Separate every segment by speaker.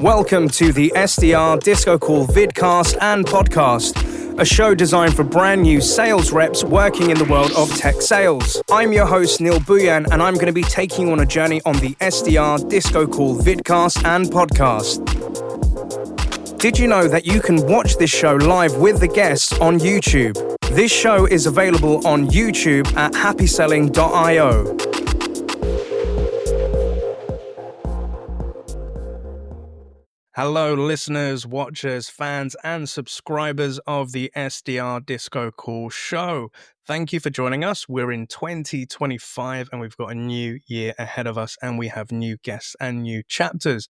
Speaker 1: Welcome to the SDR Disco Call vidcast and podcast, a show designed for brand new sales reps working in the world of tech sales. I'm your host, Neil Bhuiyan, and I'm going to be taking you on a journey on the SDR Disco Call vidcast and podcast. Did you know that you can watch this show live with the guests on YouTube? This show is available on YouTube at happyselling.io. Hello, listeners, watchers, fans, and subscribers of the SDR Disco Call Show. Thank you for joining us. We're in 2025 and we've got a new year ahead of us, and we have new guests and new chapters.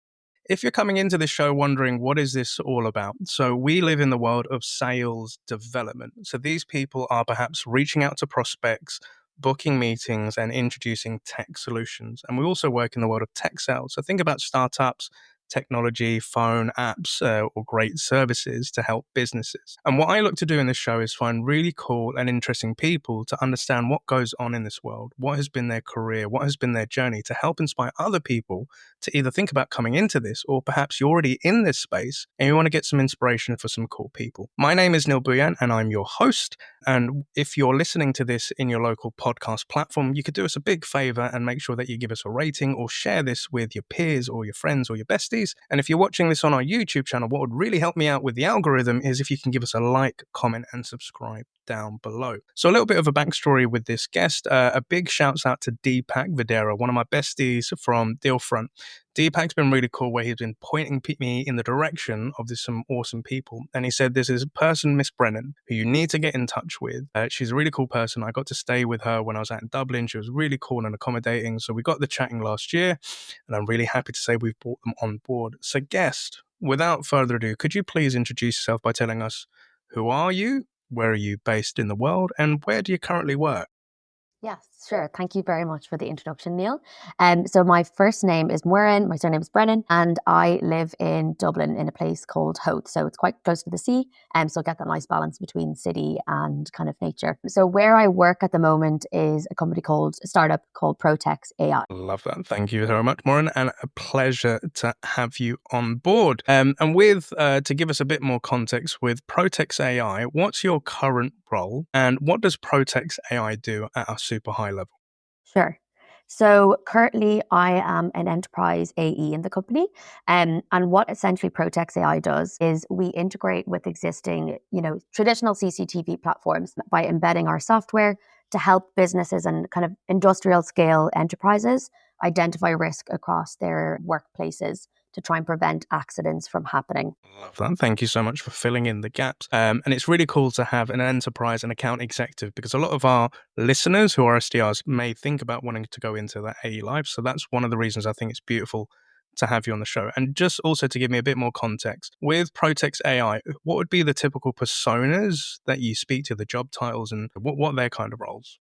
Speaker 1: If you're coming into this show wondering, what is this all about? So we live in the world of sales development. So these people are perhaps reaching out to prospects, booking meetings, and introducing tech solutions. And we also work in the world of tech sales. So think about startups, technology, phone, apps, or great services to help businesses. And what I look to do in this show is find really cool and interesting people to understand what goes on in this world, what has been their career, what has been their journey, to help inspire other people to either think about coming into this, or perhaps you're already in this space and you want to get some inspiration for some cool people. My name is Neil Bhuiyan and I'm your host. And if you're listening to this in your local podcast platform, you could do us a big favor and make sure that you give us a rating or share this with your peers or your friends or your besties. And if you're watching this on our YouTube channel, what would really help me out with the algorithm is if you can give us a like, comment, and subscribe down below. So a little bit of a backstory with this guest. A big shouts out to Deepak Videra, one of my besties from Dealfront. Deepak's been really cool, where he's been pointing me in the direction of some awesome people. And he said, this is a person, Miss Brennan, who you need to get in touch with. She's a really cool person. I got to stay with her when I was out in Dublin. She was really cool and accommodating. So we got the chatting last year, and I'm really happy to say we've brought them on board. So guest, without further ado, could you please introduce yourself by telling us, who are you, where are you based in the world, and where do you currently work?
Speaker 2: Yes, sure. Thank you very much for the introduction, Neil. So my first name is Muireann, my surname is Brennan, and I live in Dublin in a place called Howth. So it's quite close to the sea, so I get that nice balance between city and kind of nature. So where I work at the moment is a startup called Protex AI.
Speaker 1: Love that. Thank you very much, Muireann, and a pleasure to have you on board. And with, to give us a bit more context, with Protex AI, what's your current role, and what does Protex AI do at a super high level?
Speaker 2: Sure. So currently I am an enterprise AE in the company. And what essentially Protex AI does is we integrate with existing, traditional CCTV platforms by embedding our software to help businesses and kind of industrial scale enterprises identify risk across their workplaces to try and prevent accidents from happening.
Speaker 1: Love that. Thank you so much for filling in the gaps. And it's really cool to have an enterprise and account executive, because a lot of our listeners who are SDRs may think about wanting to go into that AE life. So that's one of the reasons I think it's beautiful to have you on the show. And just also to give me a bit more context, with Protex AI, what would be the typical personas that you speak to, the job titles, and what are their kind of roles?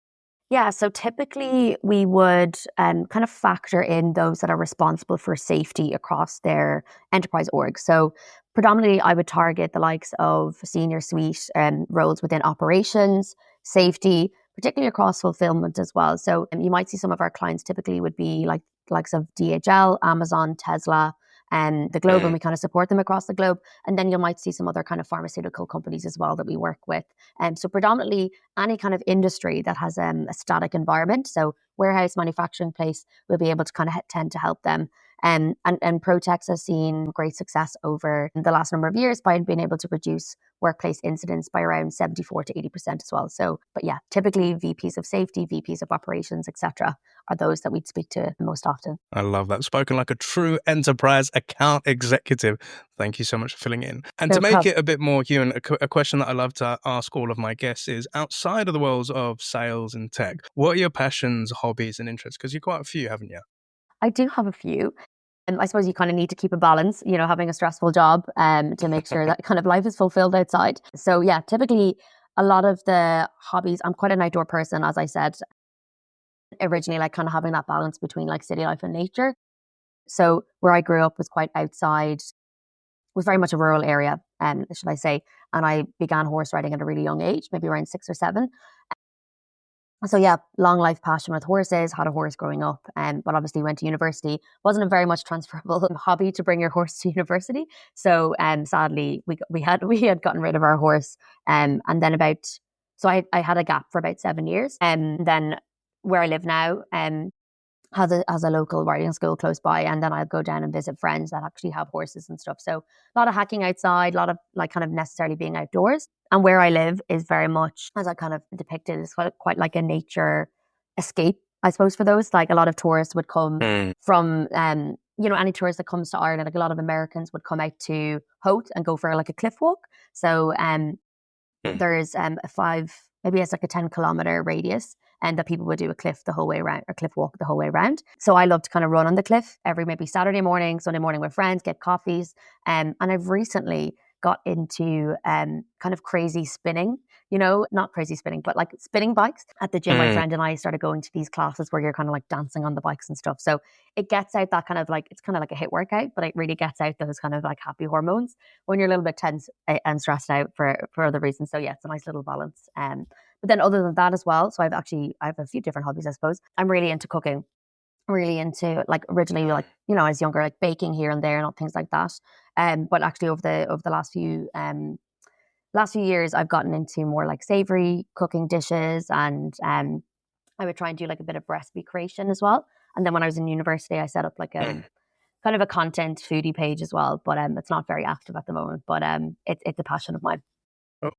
Speaker 2: Yeah, so typically we would kind of factor in those that are responsible for safety across their enterprise org. So predominantly I would target the likes of senior suite roles within operations, safety, particularly across fulfillment as well. So you might see some of our clients typically would be like likes of DHL, Amazon, Tesla, and the globe, and we kind of support them across the globe. And then you might see some other kind of pharmaceutical companies as well that we work with. So predominantly any kind of industry that has a static environment, so warehouse, manufacturing place, we'll be able to kind of tend to help them. And Protex has seen great success over the last number of years by being able to reduce workplace incidents by around 74 to 80% as well. So, but yeah, typically VPs of safety, VPs of operations, etc., are those that we'd speak to most often.
Speaker 1: I love that. Spoken like a true enterprise account executive. Thank you so much for filling in. And to make it a bit more human, a question that I love to ask all of my guests is, outside of the worlds of sales and tech, what are your passions, hobbies, and interests? Because you've quite a few, haven't you?
Speaker 2: I do have a few. And I suppose you kind of need to keep a balance, having a stressful job to make sure that kind of life is fulfilled outside. So yeah, typically a lot of the hobbies, I'm quite an outdoor person, as I said, originally, like kind of having that balance between like city life and nature. So where I grew up was quite outside, was very much a rural area, should I say. And I began horse riding at a really young age, maybe around 6 or 7. So yeah, long life passion with horses, had a horse growing up, but obviously went to university. Wasn't a very much transferable hobby to bring your horse to university. So sadly we had gotten rid of our horse. And then I had a gap for about 7 years. And then where I live now, has a local riding school close by, and then I'll go down and visit friends that actually have horses and stuff. So a lot of hacking outside, a lot of like kind of necessarily being outdoors. And where I live is very much, as I kind of depicted, is quite like a nature escape, I suppose, for those. Like a lot of tourists would come from any tourist that comes to Ireland, like a lot of Americans would come out to Howth and go for like a cliff walk. So there's maybe it's like a 10-kilometer radius, and that people would do a cliff the whole way around, or cliff walk the whole way around. So I love to kind of run on the cliff every maybe Saturday morning, Sunday morning with friends, get coffees. And I've recently got into kind of crazy spinning, not crazy spinning, but like spinning bikes at the gym. My friend and I started going to these classes where you're kind of like dancing on the bikes and stuff. So it gets out that kind of like, it's kind of like a HIIT workout, but it really gets out those kind of like happy hormones when you're a little bit tense and stressed out for other reasons. So yeah, it's a nice little balance. But then other than that as well, so I have a few different hobbies, I suppose. I'm really into cooking, really into like originally like, I was younger, like baking here and there and all things like that. But actually over the last few years, I've gotten into more like savory cooking dishes, and I would try and do like a bit of recipe creation as well. And then when I was in university, I set up like a kind of a content foodie page as well, but it's not very active at the moment. But it's a passion of mine.
Speaker 1: Oh,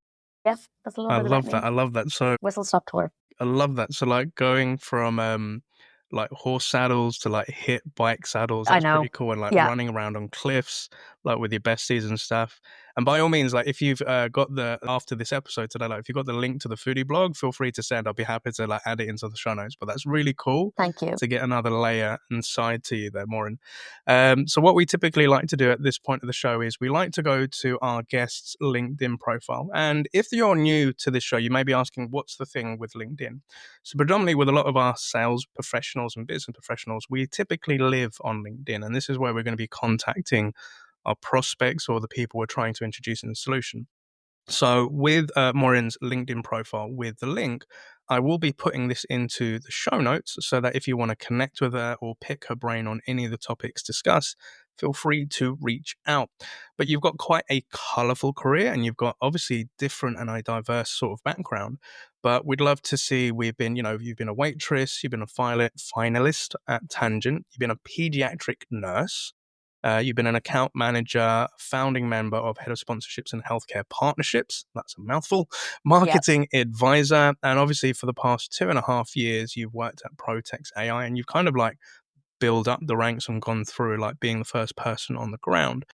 Speaker 2: Yes, that's a little
Speaker 1: I
Speaker 2: bit about
Speaker 1: love
Speaker 2: me.
Speaker 1: that. I love that. So
Speaker 2: Whistle stop tour.
Speaker 1: I love that. So like going from like horse saddles to like hit bike saddles,
Speaker 2: I
Speaker 1: that's
Speaker 2: know.
Speaker 1: pretty cool. And like
Speaker 2: Yeah.
Speaker 1: running around on cliffs, like with your besties and stuff. And by all means, like if you've got after this episode today, like if you've got the link to the foodie blog, feel free to send. I'll be happy to like add it into the show notes. But that's really cool
Speaker 2: Thank you.
Speaker 1: to get another layer and side to you there, Muireann. So what we typically like to do at this point of the show is we like to go to our guest's LinkedIn profile. And if you're new to this show, you may be asking, what's the thing with LinkedIn? So predominantly with a lot of our sales professionals and business professionals, we typically live on LinkedIn. And this is where we're going to be contacting our prospects or the people we're trying to introduce in the solution. So with Muireann's LinkedIn profile with the link, I will be putting this into the show notes so that if you want to connect with her or pick her brain on any of the topics discussed, feel free to reach out. But you've got quite a colourful career, and you've got obviously different and a diverse sort of background. But we'd love to see, you've been a waitress, you've been a finalist at Tangent, you've been a paediatric nurse, you've been an account manager, founding member of Head of Sponsorships and Healthcare Partnerships. That's a mouthful. Marketing advisor. And obviously for the past 2.5 years, you've worked at Protex AI, and you've kind of like built up the ranks and gone through like being the first person on the ground.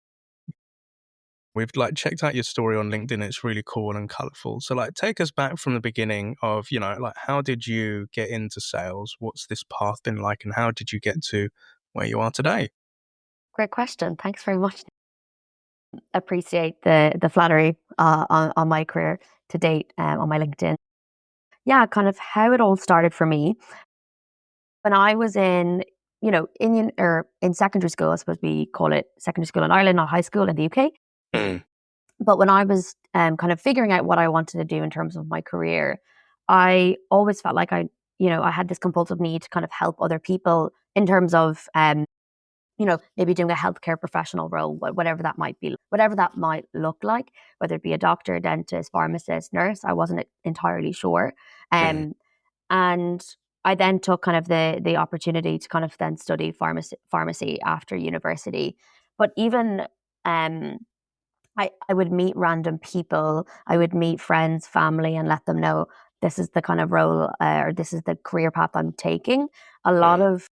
Speaker 1: We've like checked out your story on LinkedIn. It's really cool and colorful. So like take us back from the beginning of, like how did you get into sales? What's this path been like, and how did you get to where you are today?
Speaker 2: Great question. Thanks very much. Appreciate the flattery on my career to date on my LinkedIn. Yeah, kind of how it all started for me. When I was in, in secondary school, I suppose we call it secondary school in Ireland, not high school in the UK. But when I was kind of figuring out what I wanted to do in terms of my career, I always felt like I had this compulsive need to kind of help other people in terms of maybe doing a healthcare professional role, whatever that might be, whatever that might look like, whether it be a doctor, dentist, pharmacist, nurse. I wasn't entirely sure. And I then took kind of the opportunity to kind of then study pharmacy after university. But even I would meet random people, I would meet friends, family, and let them know this is the kind of role or this is the career path I'm taking. A lot of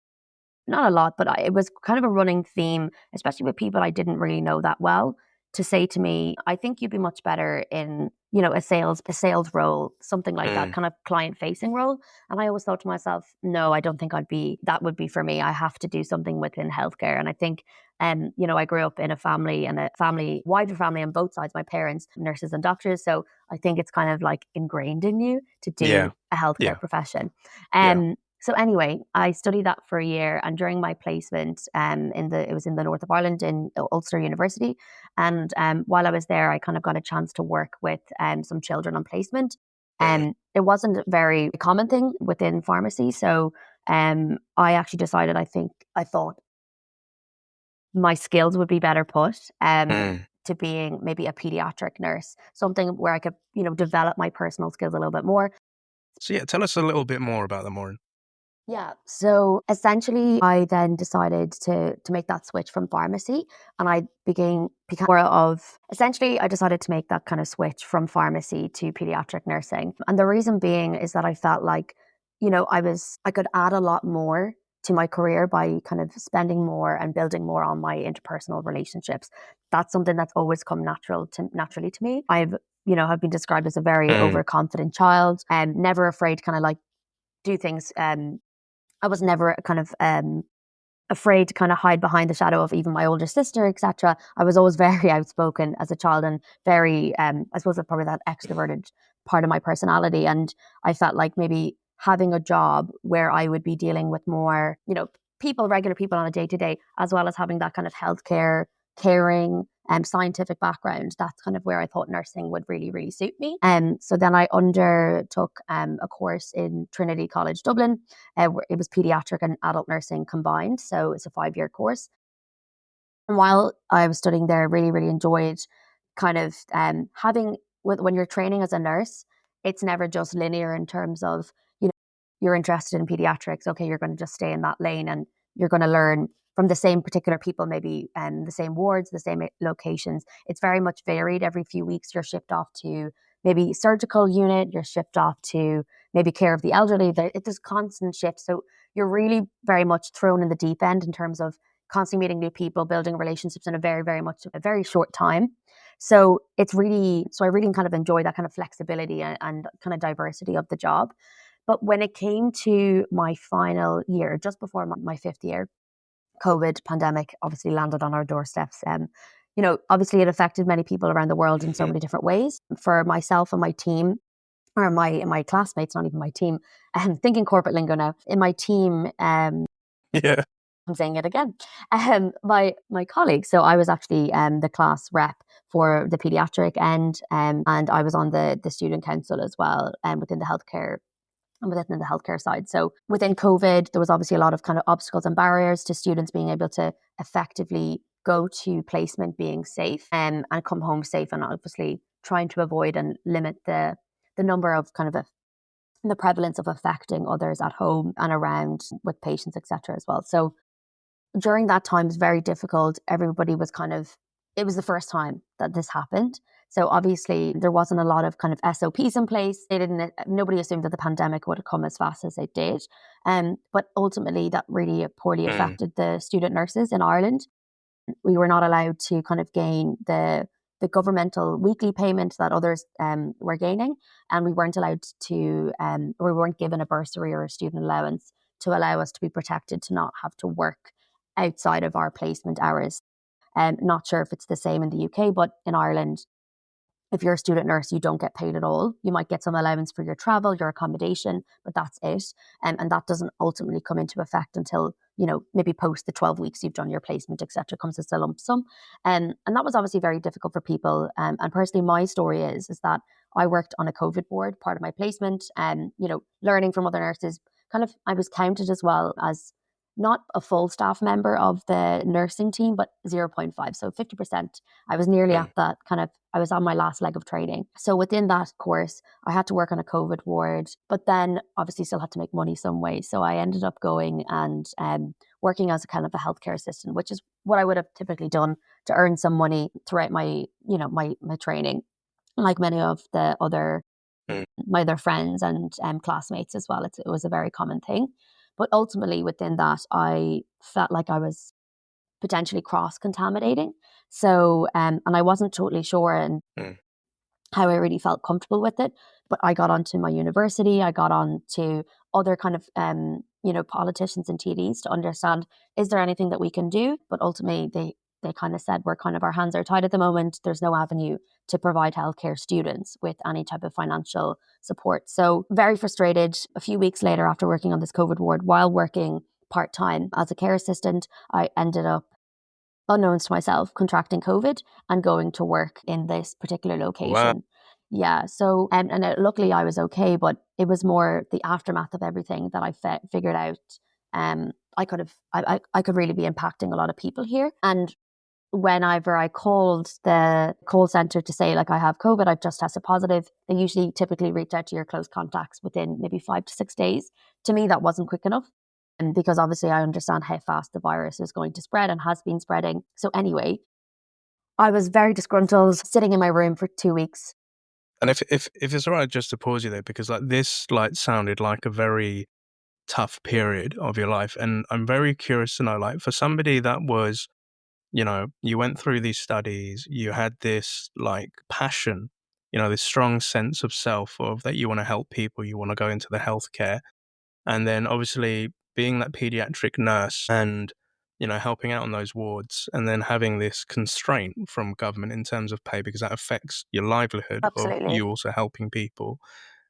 Speaker 2: not a lot, but it was kind of a running theme, especially with people I didn't really know that well, to say to me, I think you'd be much better in, a sales role, something like that, kind of client facing role. And I always thought to myself, no, I don't think that would be for me. I have to do something within healthcare. And I think, I grew up in a family and wider family on both sides, my parents, nurses and doctors. So I think it's kind of like ingrained in you to do a healthcare profession. So anyway, I studied that for a year, and during my placement, it was in the north of Ireland in Ulster University, and while I was there, I kind of got a chance to work with some children on placement, It wasn't a very common thing within pharmacy. So I actually decided, I thought my skills would be better put to being maybe a pediatric nurse, something where I could, develop my personal skills a little bit more.
Speaker 1: So yeah, tell us a little bit more about them, Muireann.
Speaker 2: Yeah. So essentially, I then decided to make that switch from pharmacy, and I became more of. Essentially, I decided to make that kind of switch from pharmacy to pediatric nursing, and the reason being is that I felt like, I could add a lot more to my career by kind of spending more and building more on my interpersonal relationships. That's something that's always come naturally to me. Have been described as a very overconfident child and never afraid to kind of like do things. I was never kind of afraid to kind of hide behind the shadow of even my older sister, etc. I was always very outspoken as a child and very, I suppose, that's probably that extroverted part of my personality. And I felt like maybe having a job where I would be dealing with more, regular people on a day to day, as well as having that kind of healthcare, caring, scientific background, that's kind of where I thought nursing would really, really suit me. So then I undertook a course in Trinity College Dublin. It was pediatric and adult nursing combined. So it's a 5-year course. And while I was studying there, I really, really enjoyed kind of when you're training as a nurse, it's never just linear in terms of, you're interested in pediatrics. Okay, you're going to just stay in that lane and you're going to learn from the same particular people, maybe the same wards, the same locations. It's very much varied. Every few weeks, you're shipped off to maybe surgical unit, you're shipped off to maybe care of the elderly. There's constant shifts. So you're really very much thrown in the deep end in terms of constantly meeting new people, building relationships in a very, very much a very short time. So I really kind of enjoy that kind of flexibility and kind of diversity of the job. But when it came to my final year, just before my 5th year, COVID pandemic obviously landed on our doorsteps. Obviously it affected many people around the world in so many different ways. For myself and my team, or my classmates, not even my team, thinking corporate lingo now, in my team,
Speaker 1: Yeah.
Speaker 2: I'm saying it again. My colleagues. So I was actually the class rep for the pediatric end, and I was on the student council as well, within the healthcare side. So within COVID, there was obviously a lot of kind of obstacles and barriers to students being able to effectively go to placement being safe, and come home safe, and obviously trying to avoid and limit the number of kind of the prevalence of affecting others at home and around with patients, etc. as well. So during that time, it was very difficult. Everybody was it was the first time that this happened. So obviously there wasn't a lot of kind of SOPs in place. Nobody assumed that the pandemic would have come as fast as it did. But ultimately that really poorly affected the student nurses in Ireland. We were not allowed to kind of gain the governmental weekly payment that others were gaining. And we weren't allowed to, we weren't given a bursary or a student allowance to allow us to be protected, to not have to work outside of our placement hours. Not sure if it's the same in the UK, but in Ireland, if you're a student nurse, you don't get paid at all. You might get some allowance for your travel, your accommodation, but that's it. And that doesn't ultimately come into effect until, maybe post the 12 weeks you've done your placement, etc., comes as a lump sum. And that was obviously very difficult for people. And personally, my story is that I worked on a COVID ward, part of my placement, and, learning from other nurses. I was counted as well as not a full staff member of the nursing team, but zero point 0.5. So 50%. I was nearly at that I was on my last leg of training. So within that course, I had to work on a COVID ward, but then obviously still had to make money some way. So I ended up going and working as a kind of a healthcare assistant, which is what I would have typically done to earn some money throughout my, my training, like many of the other my other friends and classmates as well. It was a very common thing. But ultimately within that, I felt like I was potentially cross-contaminating. So, and I wasn't totally sure and how I really felt comfortable with it. But I got onto my university, I got on to other kind of, politicians and TDs to understand, is there anything that we can do? But ultimately, they kind of said, our hands are tied at the moment. There's no avenue to provide healthcare students with any type of financial support. So very frustrated. A few weeks later, after working on this COVID ward, while working part-time as a care assistant, I ended up, unknowns to myself, contracting COVID and going to work in this particular location.
Speaker 1: Wow.
Speaker 2: Yeah. So, luckily I was okay, but it was more the aftermath of everything that I figured out. I could really be impacting a lot of people here. And whenever I called the call center to say, like, I have COVID, I've just tested positive, they usually typically reach out to your close contacts within maybe 5 to 6 days. To me, that wasn't quick enough. And because obviously I understand how fast the virus is going to spread and has been spreading. So anyway, I was very disgruntled, sitting in my room for 2 weeks.
Speaker 1: And if it's all right, just to pause you there, because like this like sounded like a very tough period of your life, and I'm very curious to know, like, for somebody that was, you went through these studies, you had this like passion, this strong sense of self of that you want to help people, you want to go into the healthcare, and then obviously being that pediatric nurse and helping out on those wards, and then having this constraint from government in terms of pay because that affects your livelihood of
Speaker 2: Absolutely.
Speaker 1: you also helping people,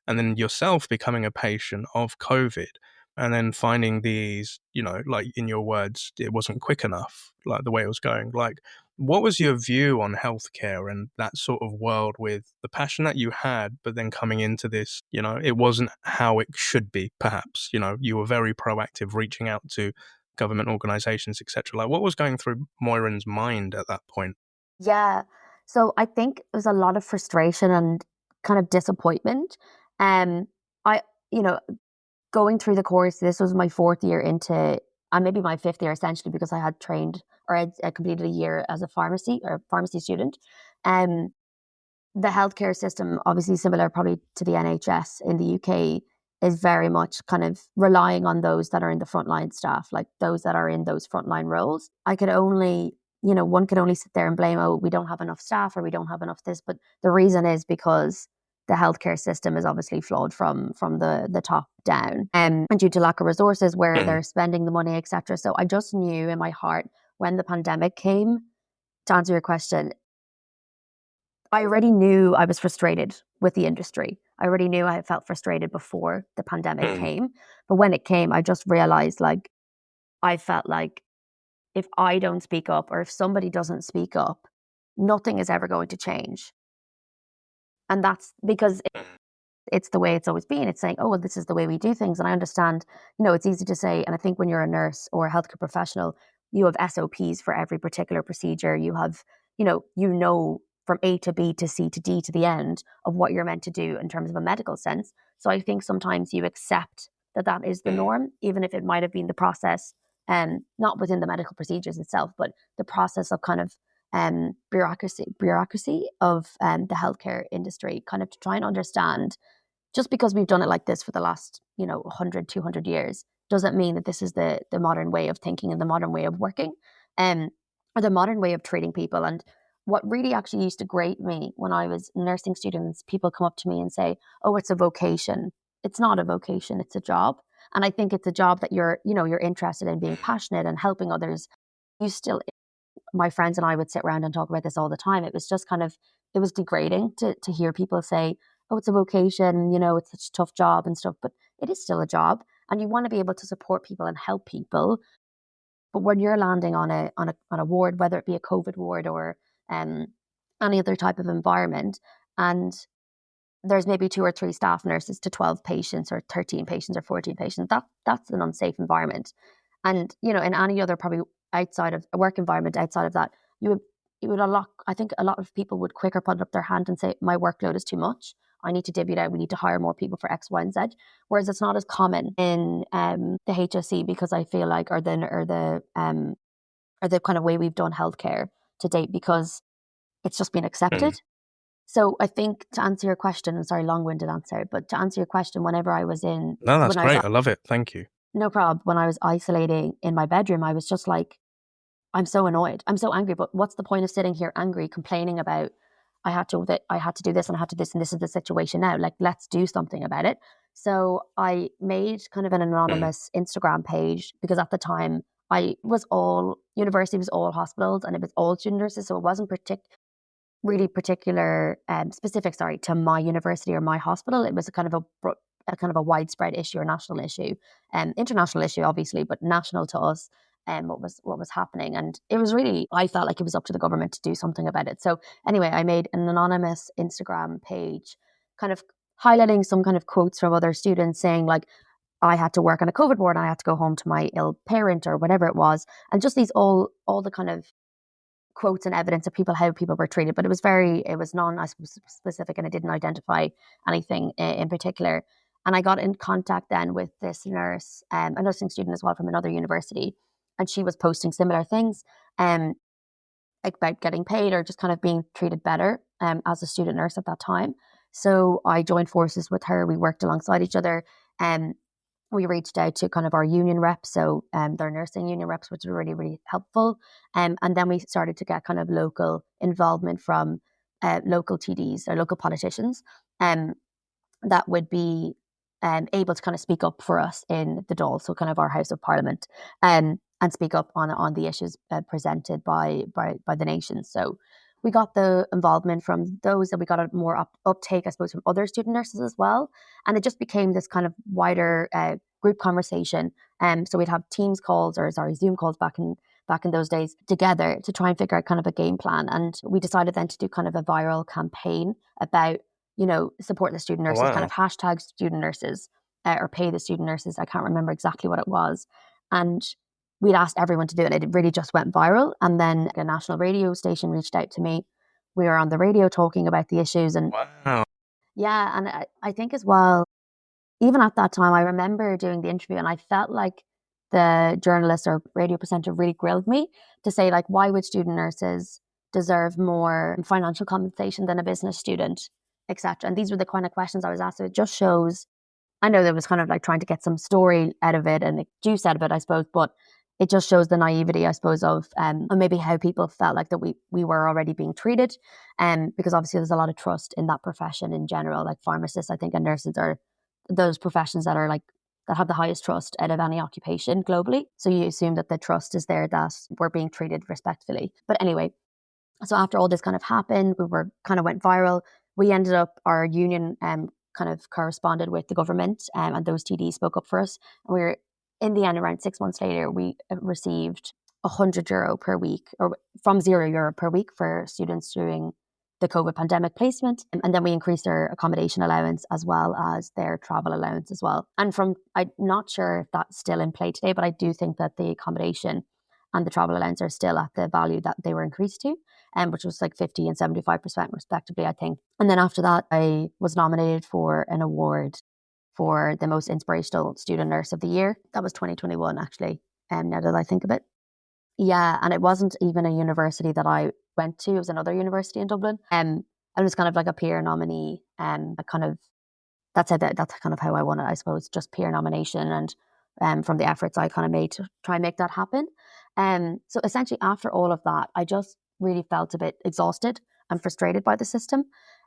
Speaker 1: and then yourself becoming a patient of COVID, and then finding these, like in your words, it wasn't quick enough, like the way it was going. Like, what was your view on healthcare and that sort of world with the passion that you had, but then coming into this, it wasn't how it should be, perhaps, you were very proactive, reaching out to government organizations, etc. Like, what was going through Muireann's mind at that point?
Speaker 2: Yeah. So I think it was a lot of frustration and kind of disappointment. Um, I, you know, going through the course, this was my fourth year into, and maybe my fifth year essentially, because I had trained or I completed a year as a pharmacy student. Um, the healthcare system, obviously similar probably to the NHS in the UK, is very much kind of relying on those that are in the frontline staff, like those that are in those frontline roles. I could only, one could only sit there and blame, oh, we don't have enough staff or we don't have enough this. But the reason is because the healthcare system is obviously flawed from the top down, and due to lack of resources, where they're spending the money, etc. So I just knew in my heart when the pandemic came, to answer your question, I already knew I was frustrated with the industry. I already knew I felt frustrated before the pandemic came. But when it came, I just realized, like, I felt like if I don't speak up or if somebody doesn't speak up, nothing is ever going to change. And that's because it's the way it's always been. It's saying, oh, well, this is the way we do things. And I understand, it's easy to say. And I think when you're a nurse or a healthcare professional, you have SOPs for every particular procedure. You have, from A to B to C to D to the end of what you're meant to do in terms of a medical sense. So I think sometimes you accept that that is the norm, even if it might have been the process, not within the medical procedures itself, but the process of kind of bureaucracy of the healthcare industry, kind of to try and understand, just because we've done it like this for the last 100 200 years doesn't mean that this is the modern way of thinking and the modern way of working, or the modern way of treating people. And what really actually used to grate me when I was nursing students, people come up to me and say, oh, it's a vocation. It's not a vocation, it's a job. And I think it's a job that you're interested in, being passionate and helping others. You still, my friends and I would sit around and talk about this all the time. It was just kind of, it was degrading to hear people say, oh, it's a vocation, it's such a tough job and stuff, but it is still a job. And you want to be able to support people and help people. But when you're landing on a ward, whether it be a COVID ward or um, any other type of environment, and there's maybe 2 or 3 staff nurses to 12 patients or 13 patients or 14 patients, that's an unsafe environment. And in any other, probably outside of a work environment, outside of that, you would I think a lot of people would quicker put up their hand and say, my workload is too much, I need to divvy it out, we need to hire more people for X, Y, and Z. Whereas it's not as common in the HSE, because I feel like, or the kind of way we've done healthcare to date, because it's just been accepted. So I think, to answer your question, and sorry, long-winded answer, but to answer your question, whenever I was in,
Speaker 1: No, that's
Speaker 2: when I was,
Speaker 1: great. I love it. Thank you.
Speaker 2: no problem, when I was isolating in my bedroom, I was just like, I'm so annoyed, I'm so angry, but what's the point of sitting here angry, complaining about, I had to do this and I had to do this, and this is the situation now. Like, let's do something about it. So I made kind of an anonymous Instagram page, because at the time university was all hospitals and it was all student nurses, so it wasn't really particular, specific, sorry, to my university or my hospital. It was a kind of a widespread issue or national issue, international issue obviously, but national to us. what was happening. And it was really, I felt like it was up to the government to do something about it. So anyway, I made an anonymous Instagram page kind of highlighting some kind of quotes from other students saying like, I had to work on a COVID ward and I had to go home to my ill parent or whatever it was. And just these all the kind of quotes and evidence of people, how people were treated. But it was non-specific and it didn't identify anything in particular. And I got in contact then with this nurse, a nursing student as well from another university. And she was posting similar things about getting paid or just kind of being treated better as a student nurse at that time. So I joined forces with her. We worked alongside each other. We reached out to kind of our union reps, so their nursing union reps, which were really, really helpful. And then we started to get kind of local involvement from local TDs or local politicians that would be able to kind of speak up for us in the Dáil, so kind of our House of Parliament, and speak up on the issues presented by the nation. So we got the involvement from those, and we got a more uptake, I suppose, from other student nurses as well. And it just became this kind of wider group conversation. So we'd have Teams calls or Zoom calls back in those days together to try and figure out kind of a game plan. And we decided then to do kind of a viral campaign about, support the student nurses, kind of hashtag student nurses or pay the student nurses. I can't remember exactly what it was. And we'd asked everyone to do it. It really just went viral. And then a national radio station reached out to me. We were on the radio talking about the issues. And yeah, and I think as well, even at that time, I remember doing the interview and I felt like the journalist or radio presenter really grilled me to say, like, why would student nurses deserve more financial compensation than a business student, etc. And these were the kind of questions I was asked. So it just shows, I know there was kind of like trying to get some story out of it and juice out of it, I suppose, but it just shows the naivety, I suppose, of maybe how people felt like that we were already being treated. Because obviously there's a lot of trust in that profession in general, like pharmacists, I think, and nurses are those professions that are like, that have the highest trust out of any occupation globally. So you assume that the trust is there, that we're being treated respectfully. But anyway, so after all this kind of happened, we were kind of went viral. We ended up, our union kind of corresponded with the government and those TDs spoke up for us. And we were, in the end, around 6 months later, we received €100 per week, or from €0 per week for students during the COVID pandemic placement. And then we increased their accommodation allowance as well as their travel allowance as well. And I'm not sure if that's still in play today, but I do think that the accommodation and the travel allowance are still at the value that they were increased to, which was like 50 and 75% respectively, I think. And then after that, I was nominated for an award for the most inspirational student nurse of the year. That was 2021, actually, now that I think of it. Yeah, and it wasn't even a university that I went to. It was another university in Dublin. I was kind of like a peer nominee, and that's kind of how I won it, I suppose, just peer nomination and from the efforts I kind of made to try and make that happen. So essentially after all of that, I just really felt a bit exhausted and frustrated by the system.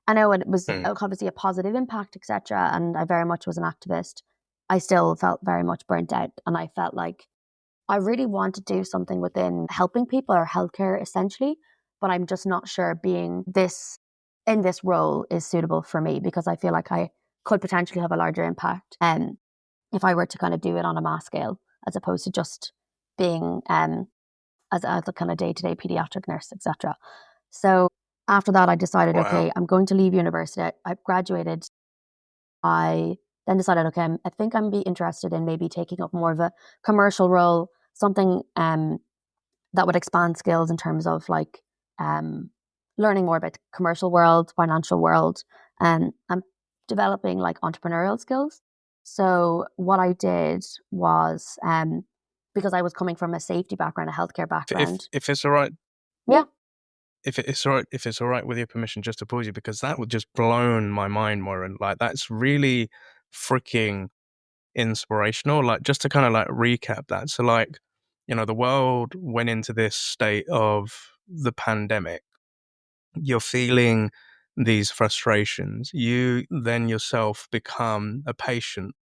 Speaker 2: I know it was obviously a positive impact, etc. And I very much was an activist. I still felt very much burnt out, and I felt like I really want to do something within helping people or healthcare essentially, but I'm just not sure being in this role is suitable for me, because I feel like I could potentially have a larger impact if I were to kind of do it on a mass scale, as opposed to just being as a kind of day-to-day pediatric nurse, etc. So after that, I decided, okay, I'm going to leave university. I graduated. I then decided, okay, I think I'm be interested in maybe taking up more of a commercial role, something that would expand skills in terms of like learning more about the commercial world, financial world, and developing like entrepreneurial skills. So what I did was, because I was coming from a safety background, a healthcare background.
Speaker 1: If it's all right.
Speaker 2: Yeah.
Speaker 1: If it's all right with your permission, just to pause you, because that would just blown my mind, Muireann. Like, that's really freaking inspirational. Like, just to kind of like recap that. So like, the world went into this state of the pandemic. You're feeling these frustrations. You then yourself become a patient.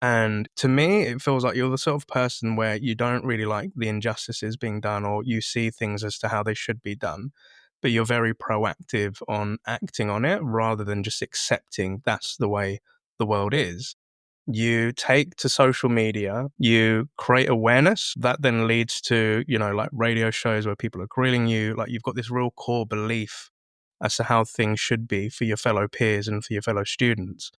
Speaker 1: And to me, it feels like you're the sort of person where you don't really like the injustices being done, or you see things as to how they should be done, but you're very proactive on acting on it rather than just accepting that's the way the world is. you take to social media, you create awareness that then leads to, like radio shows where people are grilling you. Like you've got this real core belief as to how things should be for your fellow peers and for your fellow students.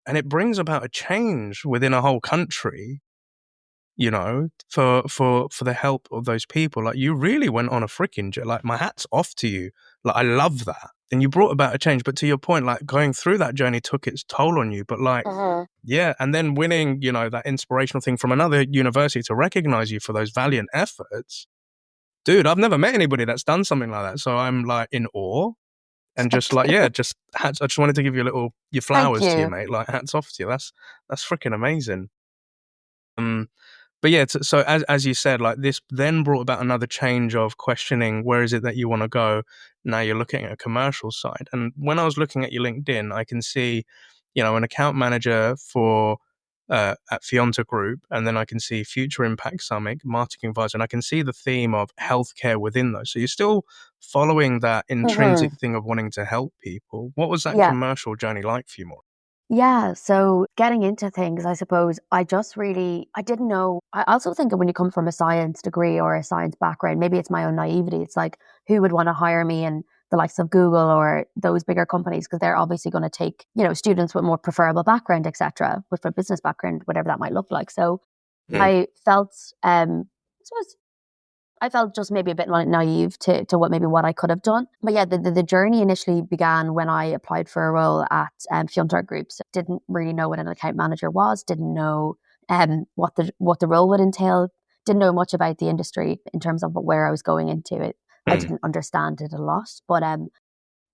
Speaker 1: And it brings about a change within a whole country, for the help of those people. Like you really went on a freaking, like my hat's off to you. Like I love that. And you brought about a change. But to your point, like going through that journey took its toll on you. But like, yeah. And then winning, that inspirational thing from another university to recognize you for those valiant efforts. Dude, I've never met anybody that's done something like that. So I'm like in awe. And just like, yeah, just I just wanted to give you your flowers to you, mate. Like hats off to you. That's freaking amazing. But yeah, so as you said, like this then brought about another change of questioning where is it that you want to go. Now you're looking at a commercial side. And when I was looking at your LinkedIn, I can see, an account manager for at Fionta Group, and then I can see Future Impact Summit, marketing advisor, and I can see the theme of healthcare within those. So you're still following that intrinsic thing of wanting to help people. What was that commercial journey like for you, more?
Speaker 2: Yeah, so getting into things, I suppose, I didn't know. I also think that when you come from a science degree or a science background, maybe it's my own naivety. It's like, who would want to hire me in the likes of Google or those bigger companies? Because they're obviously going to take, students with more preferable background, etc., with a business background, whatever that might look like. So I felt, I suppose, I felt just maybe a bit naive to what I could have done. But yeah, the journey initially began when I applied for a role at Fiontar Group. So didn't really know what an account manager was, didn't know what the role would entail, didn't know much about the industry in terms of where I was going into it. I didn't understand it a lot. But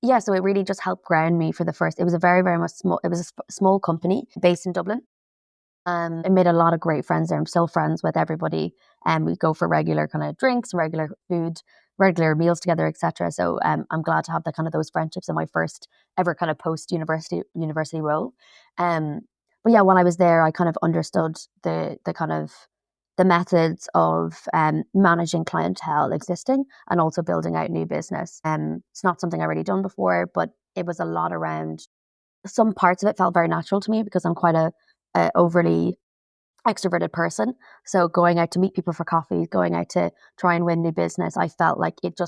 Speaker 2: yeah, so it really just helped ground me for the first. It was a very, very much small, it was a small company based in Dublin. I made a lot of great friends there. I'm still friends with everybody. And we go for regular kind of drinks, regular food, regular meals together, etc. So I'm glad to have the kind of those friendships in my first ever kind of post university role. But yeah, when I was there, I kind of understood the kind of the methods of managing clientele existing and also building out new business. It's not something I've really done before, but it was a lot around. Some parts of it felt very natural to me because I'm quite a overly extroverted person. So going out to meet people for coffee, going out to try and win new business, I felt like it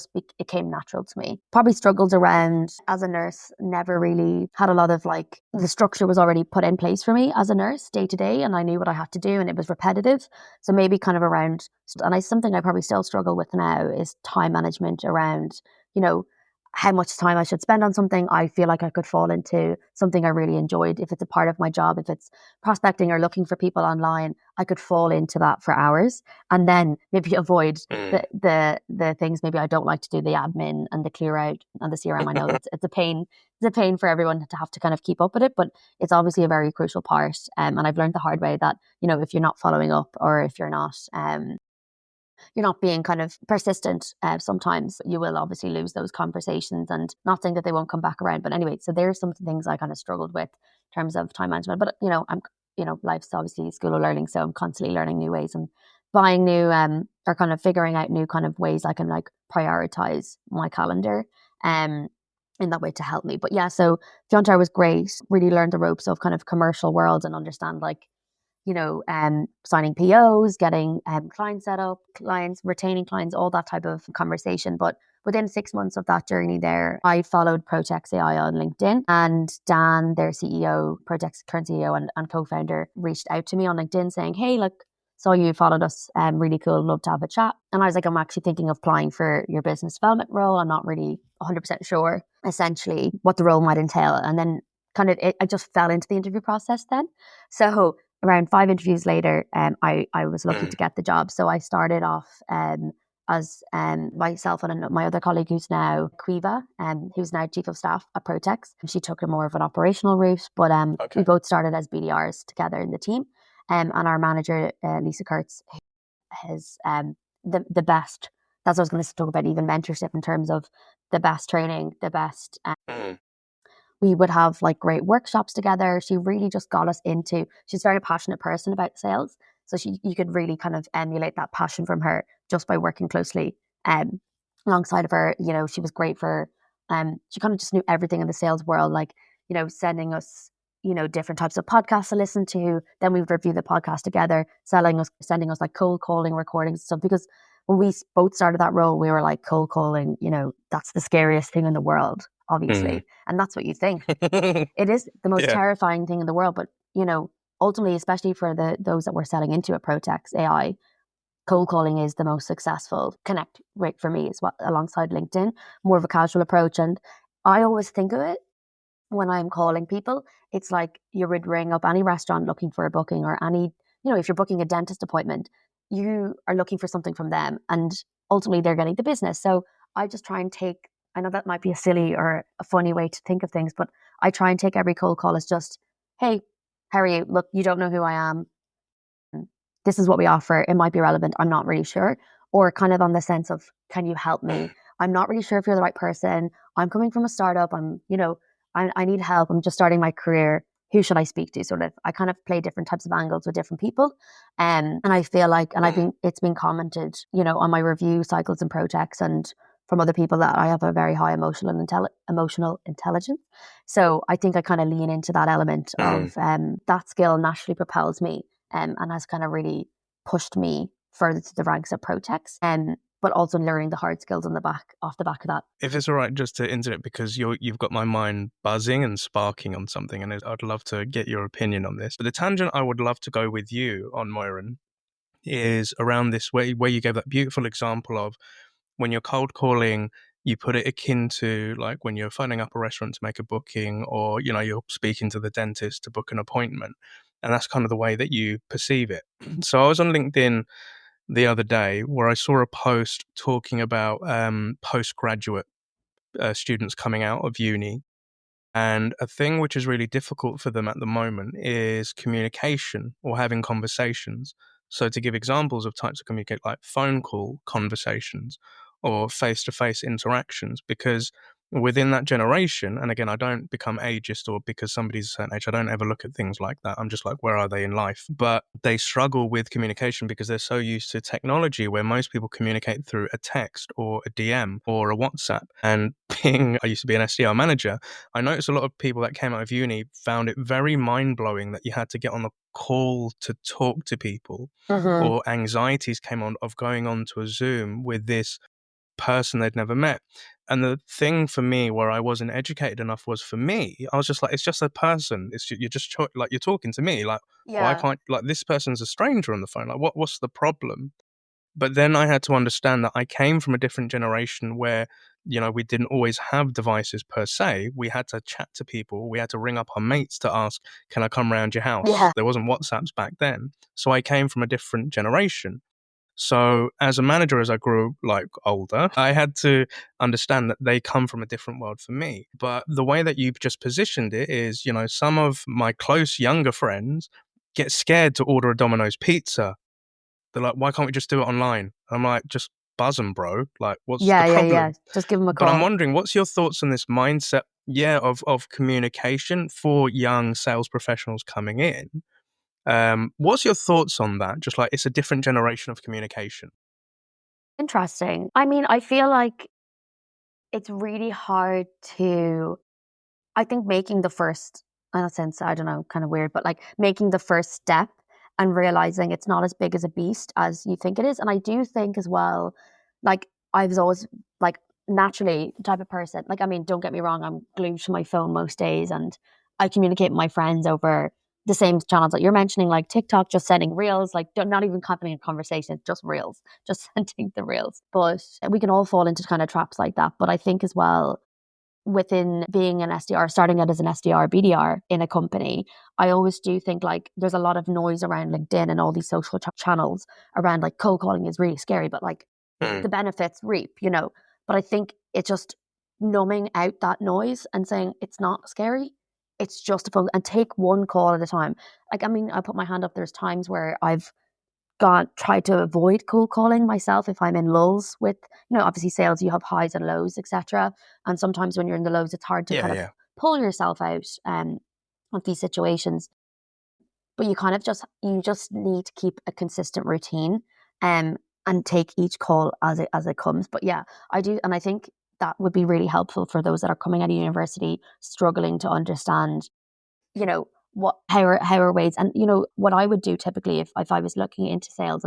Speaker 2: came natural to me. Probably struggled around as a nurse, never really had a lot of the structure was already put in place for me as a nurse day to day, and I knew what I had to do and it was repetitive. So maybe kind of around, and something I probably still struggle with now is time management around, how much time I should spend on something. I feel like I could fall into something I really enjoyed. If it's a part of my job, if it's prospecting or looking for people online, I could fall into that for hours and then maybe avoid the things maybe I don't like to do, the admin and the clear out and the CRM. I know it's a pain. It's a pain for everyone to have to kind of keep up with it, but it's obviously a very crucial part. And I've learned the hard way that, if you're not following up or if you're not being kind of persistent, sometimes you will obviously lose those conversations, and not saying that they won't come back around. But anyway, so there's some things I kind of struggled with in terms of time management. But, life's obviously a school of learning. So I'm constantly learning new ways and buying new, or kind of figuring out new kind of ways I can prioritize my calendar in that way to help me. But yeah, so Fiontar was great. Really learned the ropes of kind of commercial world and understand signing POs, getting clients set up, clients, retaining clients, all that type of conversation. But within 6 months of that journey there, I followed Protex AI on LinkedIn, and Dan, their CEO, Protex current CEO and co-founder, reached out to me on LinkedIn saying, hey, look, saw you followed us, really cool, love to have a chat. And I was like, I'm actually thinking of applying for your business development role. I'm not really 100% sure essentially what the role might entail. And then I just fell into the interview process then. So around 5 interviews later, I was lucky to get the job. So I started off as myself and my other colleague who's now Quiva, who's now Chief of Staff at Protex. She took a more of an operational route, but we both started as BDRs together in the team. And our manager, Lisa Kurtz, has the best, that's what I was going to talk about, even mentorship in terms of the best training, the best... we would have great workshops together. She really just got us into, she's a very passionate person about sales. So you could really kind of emulate that passion from her just by working closely alongside of her. She was great for, she kind of just knew everything in the sales world, sending us, different types of podcasts to listen to. Then we would review the podcast together, sending us like cold calling recordings and stuff. Because when we both started that role, we were like, cold calling, that's the scariest thing in the world, obviously. And that's what you think. It is the most terrifying thing in the world. But, ultimately, especially for those that we're selling into at Protex AI, cold calling is the most successful connect rate for me as well, alongside LinkedIn, more of a casual approach. And I always think of it when I'm calling people, it's like you would ring up any restaurant looking for a booking, or any, if you're booking a dentist appointment, you are looking for something from them, and ultimately they're getting the business. So I just try and I know that might be a silly or a funny way to think of things, but I try and take every cold call as just, hey, how are you? Look, you don't know who I am. This is what we offer. It might be relevant. I'm not really sure. Or kind of on the sense of, can you help me? I'm not really sure if you're the right person. I'm coming from a startup. I need help. I'm just starting my career. Who should I speak to? Sort of, I kind of play different types of angles with different people. And I feel like, it's been commented, on my review cycles and projects, and from other people, that I have a very high emotional intelligence. So I think I kind of lean into that element of that skill naturally propels me, and has kind of really pushed me further to the ranks of Protex. But also learning the hard skills off the back of that.
Speaker 1: If it's all right, just to interrupt, because you've got my mind buzzing and sparking on something, and I'd love to get your opinion on this. But the tangent I would love to go with you on, Muireann, is around this where you gave that beautiful example of when you're cold calling, you put it akin to like when you're phoning up a restaurant to make a booking, or you're speaking to the dentist to book an appointment, and that's kind of the way that you perceive it. So I was on LinkedIn the other day where I saw a post talking about postgraduate students coming out of uni. And a thing which is really difficult for them at the moment is communication or having conversations. So, to give examples of types of communicate, like phone call conversations or face to face interactions, because within that generation, and again, I don't become ageist, or because somebody's a certain age, I don't ever look at things like that. I'm just like, where are they in life? But they struggle with communication because they're so used to technology, where most people communicate through a text or a DM or a WhatsApp. And I used to be an SDR manager, I noticed a lot of people that came out of uni found it very mind-blowing that you had to get on the call to talk to people, or anxieties came on of going on to a Zoom with this person they'd never met. And the thing for me where I wasn't educated enough was, for me, I was just like, it's just a person. You're just like, you're talking to me. Like, why can't, like, this person's a stranger on the phone? Like, what's the problem? But then I had to understand that I came from a different generation where, we didn't always have devices per se. We had to chat to people. We had to ring up our mates to ask, can I come round your house?
Speaker 2: Yeah.
Speaker 1: There wasn't WhatsApps back then. So I came from a different generation. So as a manager, as I grew like older, I had to understand that they come from a different world for me. But the way that you've just positioned it is, some of my close younger friends get scared to order a Domino's pizza. They're like, why can't we just do it online? I'm like, just buzz them, bro. Like, what's the problem?
Speaker 2: Yeah. Just give them a call.
Speaker 1: But I'm wondering, what's your thoughts on this mindset, of communication for young sales professionals coming in? What's your thoughts on that? Just like, it's a different generation of communication.
Speaker 2: Interesting. I mean, I feel like it's really hard to, I think making the first, in a sense, I don't know, kind of weird, but like making the first step and realizing it's not as big as a beast as you think it is. And I do think as well, like I was always like naturally the type of person, like, I mean, don't get me wrong, I'm glued to my phone most days, and I communicate with my friends over the same channels that you're mentioning, like TikTok, just sending reels, like not even having a conversation, just reels, just sending the reels. But we can all fall into kind of traps like that. But I think as well, within being an SDR, starting out as an SDR, BDR in a company, I always do think like there's a lot of noise around LinkedIn and all these social channels around like cold calling is really scary, but like the benefits reap, But I think it's just numbing out that noise and saying it's not scary. It's just a phone, and take one call at a time. Like, I mean, I put my hand up. There's times where I've tried to avoid cold calling myself if I'm in lulls with, obviously sales, you have highs and lows, etc. And sometimes when you're in the lows, it's hard to kind of pull yourself out of these situations. But you just need to keep a consistent routine, and take each call as it comes. But yeah, I do, and I think that would be really helpful for those that are coming out of university struggling to understand, how are ways. And what I would do typically if I was looking into sales,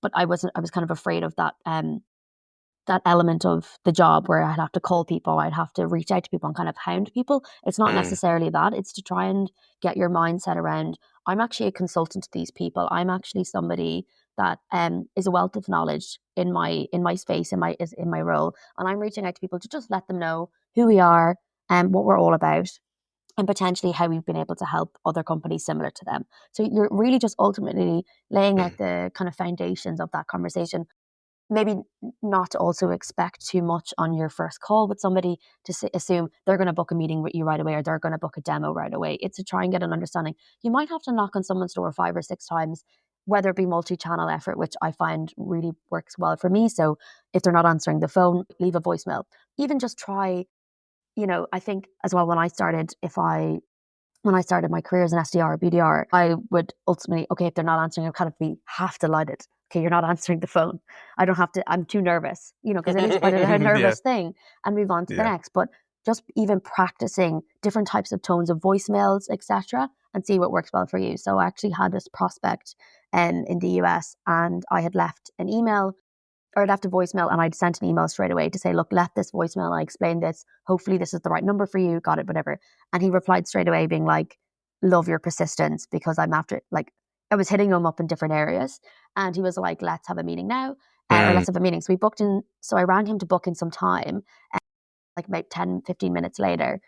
Speaker 2: but I was kind of afraid of that element of the job where I'd have to call people, I'd have to reach out to people and kind of hound people. It's not necessarily that. It's to try and get your mindset around, I'm actually a consultant to these people. I'm actually somebody that is a wealth of knowledge in my space, in my role. And I'm reaching out to people to just let them know who we are and what we're all about, and potentially how we've been able to help other companies similar to them. So you're really just ultimately laying out the kind of foundations of that conversation. Maybe not to also expect too much on your first call with somebody to assume they're going to book a meeting with you right away or they're going to book a demo right away. It's to try and get an understanding. You might have to knock on someone's door 5 or 6 times, whether it be multi-channel effort, which I find really works well for me. So if they're not answering the phone, leave a voicemail. Even just try, I think as well when I started my career as an SDR or BDR, I would ultimately, okay, if they're not answering, I'd kind of be half delighted. Okay, you're not answering the phone. I don't have to, I'm too nervous, because it is quite a nervous thing, and move on to the next. But just even practicing different types of tones of voicemails, etc., and see what works well for you. So I actually had this prospect in the US, and I had left an email or I'd left a voicemail and I'd sent an email straight away to say, look, left this voicemail and I explained this. Hopefully this is the right number for you. Got it, whatever. And he replied straight away being like, love your persistence, because I'm after, like, I was hitting him up in different areas. And he was like, let's have a meeting now, or let's have a meeting. So we booked in, so I rang him to book in some time, like about 10, 15 minutes later.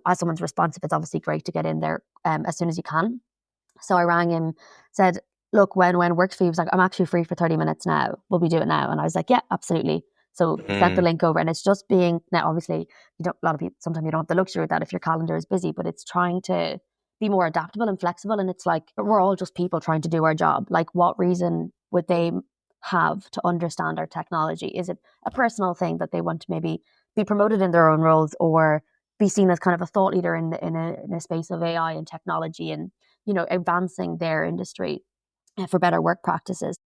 Speaker 2: As someone's responsive, it's obviously great to get in there as soon as you can. So I rang him, said, look, when works for you? He was like, I'm actually free for 30 minutes now. Will we do it now? And I was like, yeah, absolutely. So sent the link over, and it's just being, now obviously a lot of people, sometimes you don't have the luxury of that if your calendar is busy, but it's trying to be more adaptable and flexible. And it's like, we're all just people trying to do our job. Like, what reason would they have to understand our technology? Is it a personal thing that they want to maybe be promoted in their own roles, or be seen as kind of a thought leader in a space of AI and technology, and advancing their industry for better work practices?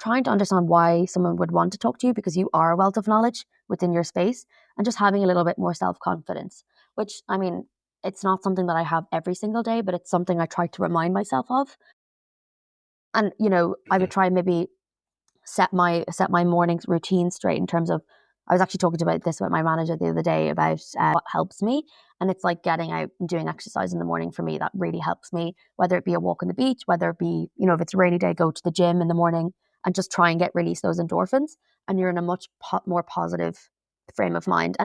Speaker 2: Trying to understand why someone would want to talk to you, because you are a wealth of knowledge within your space, and just having a little bit more self-confidence, which, I mean, it's not something that I have every single day, but it's something I try to remind myself of. And, I would try and maybe set my morning's routine straight in terms of, I was actually talking about this with my manager the other day about what helps me. And it's like getting out and doing exercise in the morning for me. That really helps me, whether it be a walk on the beach, whether it be, if it's a rainy day, go to the gym in the morning and just try and release those endorphins. And you're in a much more positive frame of mind.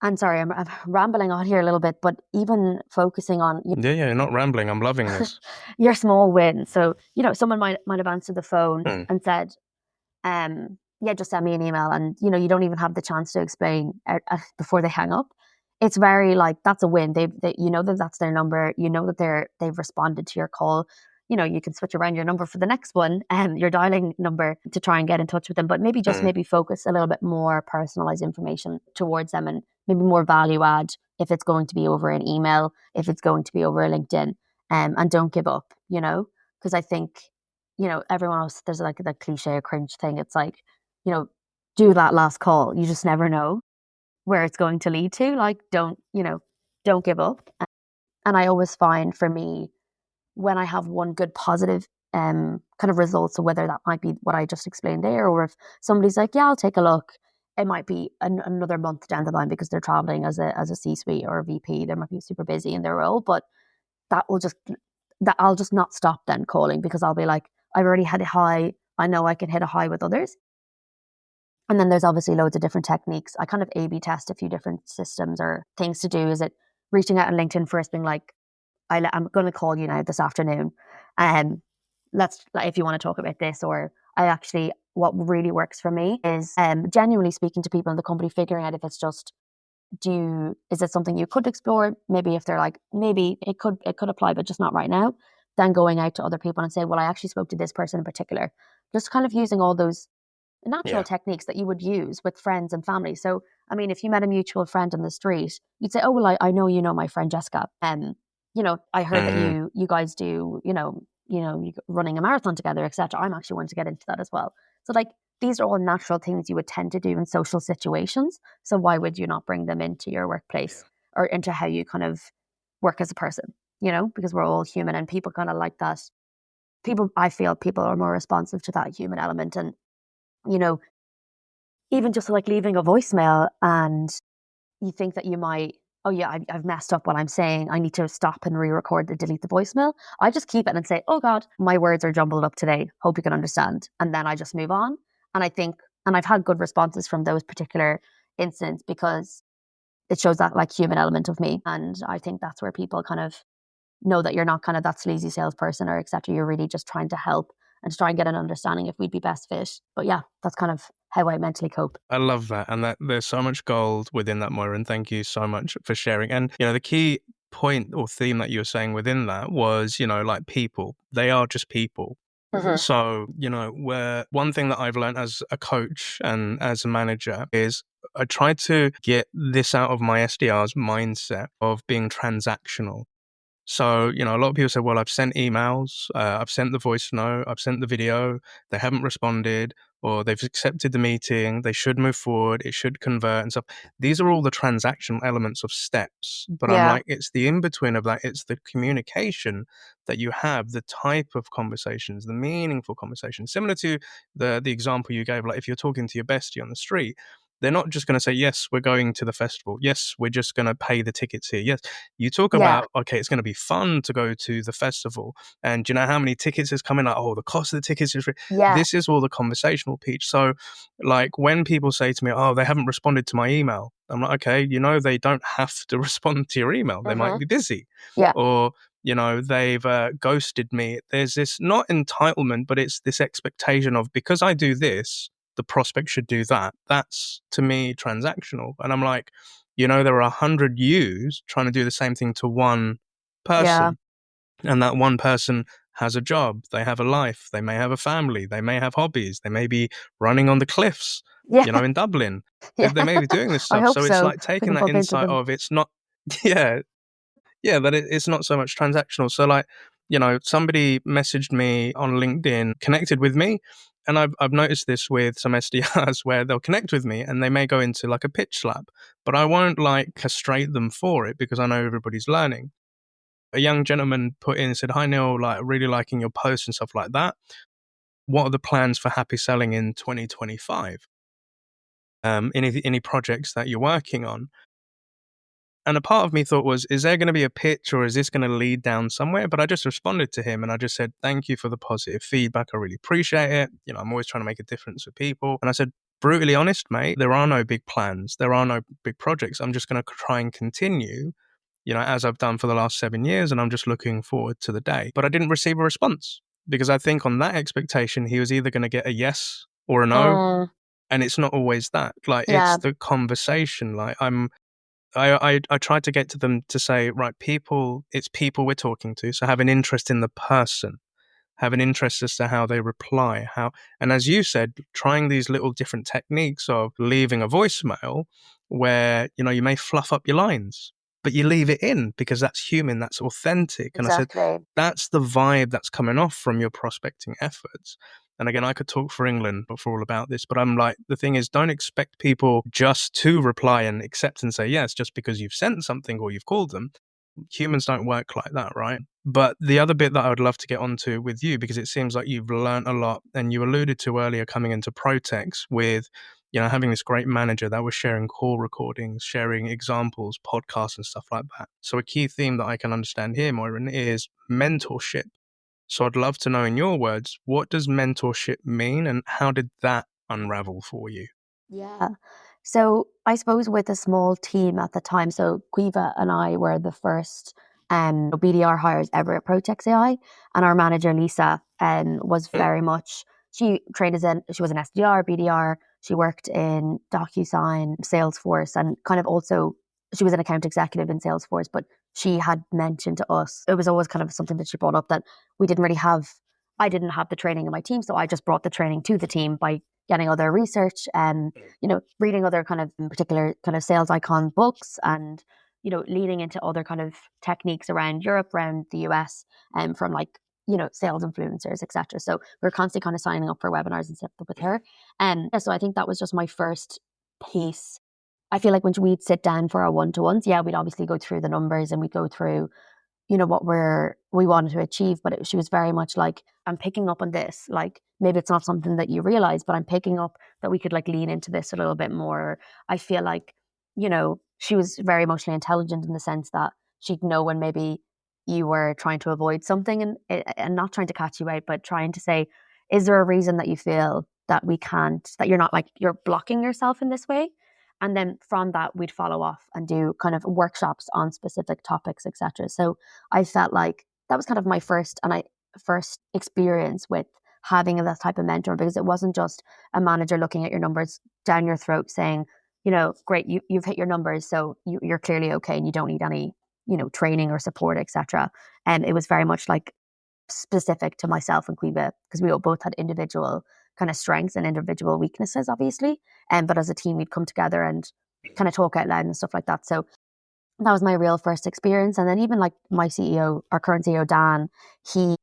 Speaker 2: And sorry, I'm rambling on here a little bit, but even focusing on
Speaker 1: you're not rambling. I'm loving this.
Speaker 2: your small wins. So, someone might have answered the phone and said, yeah, just send me an email, and you don't even have the chance to explain before they hang up. It's very like, that's a win. They that that's their number. That they've responded to your call. You can switch around your number for the next one and your dialing number to try and get in touch with them. But maybe maybe focus a little bit more personalized information towards them, and maybe more value add if it's going to be over an email, if it's going to be over a LinkedIn, and don't give up. Because I think everyone else, there's like the cliche or cringe thing. It's like, do that last call. You just never know where it's going to lead to. Like, don't give up. And I always find, for me, when I have one good positive kind of result, so whether that might be what I just explained there, or if somebody's like, yeah, I'll take a look, it might be another month down the line because they're traveling as a C-suite or a VP. They might be super busy in their role, but I'll just not stop then calling, because I'll be like, I've already had a high. I know I can hit a high with others. And then there's obviously loads of different techniques. I kind of A/B test a few different systems or things to do. Is it reaching out on LinkedIn first, being like, I'm going to call you now this afternoon, let's, like, if you want to talk about this, or what really works for me is genuinely speaking to people in the company, figuring out if it's just, is it something you could explore? Maybe if they're like, maybe it could apply, but just not right now. Then going out to other people and say, well, I actually spoke to this person in particular. Just kind of using all those natural techniques that you would use with friends and family. So, I mean, if you met a mutual friend on the street, you'd say, oh, well, I know my friend Jessica. I heard that you guys do, running a marathon together, etc. I'm actually wanting to get into that as well. So, like, these are all natural things you would tend to do in social situations. So why would you not bring them into your workplace or into how you kind of work as a person, because we're all human and people kind of like that. I feel people are more responsive to that human element. And, even just like leaving a voicemail and you think that you might, oh yeah, I've messed up what I'm saying. I need to stop and re-record and delete the voicemail. I just keep it and say, oh God, my words are jumbled up today. Hope you can understand. And then I just move on. And and I've had good responses from those particular incidents because it shows that like human element of me. And I think that's where people kind of know that you're not kind of that sleazy salesperson or etc. You're really just trying to help and to try and get an understanding if we'd be best fit. But yeah, that's kind of how I mentally cope.
Speaker 1: I love that. And that there's so much gold within that, Muireann. Thank you so much for sharing. And, the key point or theme that you were saying within that was, like people, they are just people.
Speaker 2: Mhm.
Speaker 1: So, where one thing that I've learned as a coach and as a manager is I try to get this out of my SDR's mindset of being transactional. So, a lot of people say, well, I've sent emails, I've sent the voice note, I've sent the video, they haven't responded, or they've accepted the meeting, they should move forward, it should convert and stuff. These are all the transactional elements of steps. But I'm
Speaker 2: Yeah.
Speaker 1: like, it's the in between of that, it's the communication that you have, the type of conversations, the meaningful conversations. Similar to the example you gave, like if you're talking to your bestie on the street, they're not just going to say, yes, we're going to the festival. Yes, we're just going to pay the tickets here. Yes, you talk
Speaker 2: Yeah.
Speaker 1: about, okay, it's going to be fun to go to the festival. And do you know how many tickets is coming? Like, oh, the cost of the tickets is free.
Speaker 2: Yeah.
Speaker 1: This is all the conversational piece. So, like, when people say to me, oh, they haven't responded to my email, I'm like, okay, they don't have to respond to your email. They might be busy.
Speaker 2: Yeah.
Speaker 1: Or, they've ghosted me. There's this not entitlement, but it's this expectation of because I do this, the prospect should do that. That's to me transactional. And I'm like, there are 100 yous trying to do the same thing to one person. And that one person has a job, they have a life, they may have a family, they may have hobbies, they may be running on the cliffs,
Speaker 2: Yeah.
Speaker 1: in Dublin.
Speaker 2: Yeah.
Speaker 1: They may be doing this
Speaker 2: I
Speaker 1: stuff.
Speaker 2: hope
Speaker 1: So it's
Speaker 2: so.
Speaker 1: like
Speaker 2: We
Speaker 1: taking
Speaker 2: can
Speaker 1: that
Speaker 2: bump into
Speaker 1: insight
Speaker 2: them.
Speaker 1: of it's not, yeah, yeah, that it's not so much transactional. So like, somebody messaged me on LinkedIn, connected with me. And I've noticed this with some SDRs where they'll connect with me and they may go into like a pitch slap, but I won't like castrate them for it because I know everybody's learning. A young gentleman put in and said, hi Neil, like really liking your posts and stuff like that. What are the plans for happy selling in 2025? Any projects that you're working on? And a part of me thought was, is there going to be a pitch or is this going to lead down somewhere? But I just responded to him and I just said, thank you for the positive feedback. I really appreciate it. I'm always trying to make a difference for people. And I said, brutally honest, mate, there are no big plans. There are no big projects. I'm just going to try and continue, as I've done for the last 7 years. And I'm just looking forward to the day. But I didn't receive a response because I think on that expectation, he was either going to get a yes or a no. And it's not always that. Like,
Speaker 2: Yeah.
Speaker 1: it's the conversation. Like, I tried to get to them to say, right, it's people we're talking to. So have an interest in the person, have an interest as to how they reply, and as you said, trying these little different techniques of leaving a voicemail where, you may fluff up your lines, but you leave it in because that's human, that's authentic. And I said,
Speaker 2: Exactly.
Speaker 1: that's the vibe that's coming off from your prospecting efforts. And again, I could talk for England for all about this, but I'm like, the thing is, don't expect people just to reply and accept and say yes just because you've sent something or you've called them. Humans don't work like that, right? But the other bit that I would love to get onto with you, because it seems like you've learned a lot, and you alluded to earlier coming into Protex with, having this great manager that was sharing call recordings, sharing examples, podcasts, and stuff like that. So a key theme that I can understand here, Muireann, is mentorship. So I'd love to know in your words, what does mentorship mean and how did that unravel for you?
Speaker 2: Yeah. So I suppose with a small team at the time, so Quiva and I were the first BDR hires ever at Protex AI, and our manager Lisa was very much, she trained she was an SDR, BDR. She worked in DocuSign, Salesforce, and kind of also she was an account executive in Salesforce. But she had mentioned to us, it was always kind of something that she brought up, that we didn't really have. I didn't have the training in my team, so I just brought the training to the team by getting other research and reading other kind of particular kind of sales icon books and leaning into other kind of techniques around Europe, around the US, and from like sales influencers, etc. So we're constantly kind of signing up for webinars and stuff with her. And so I think that was just my first piece I feel like when we'd sit down for our one-to-ones, yeah, we'd obviously go through the numbers and we'd go through, what we wanted to achieve. But she was very much like, I'm picking up on this. Like, maybe it's not something that you realize, but I'm picking up that we could like lean into this a little bit more. I feel like, she was very emotionally intelligent in the sense that she'd know when maybe you were trying to avoid something, and not trying to catch you out, but trying to say, is there a reason that you feel that we can't, that you're not, like, you're blocking yourself in this way? And then from that, we'd follow off and do kind of workshops on specific topics, etc. So I felt like that was kind of my first experience with having that type of mentor, because it wasn't just a manager looking at your numbers down your throat saying, great, you've hit your numbers, so you're clearly okay and you don't need any, training or support, etc. And it was very much like specific to myself and Quiva, because we all both had individual kind of strengths and individual weaknesses, obviously. But as a team, we'd come together and kind of talk out loud and stuff like that. So that was my real first experience. And then even like my CEO, our current CEO, Dan, he,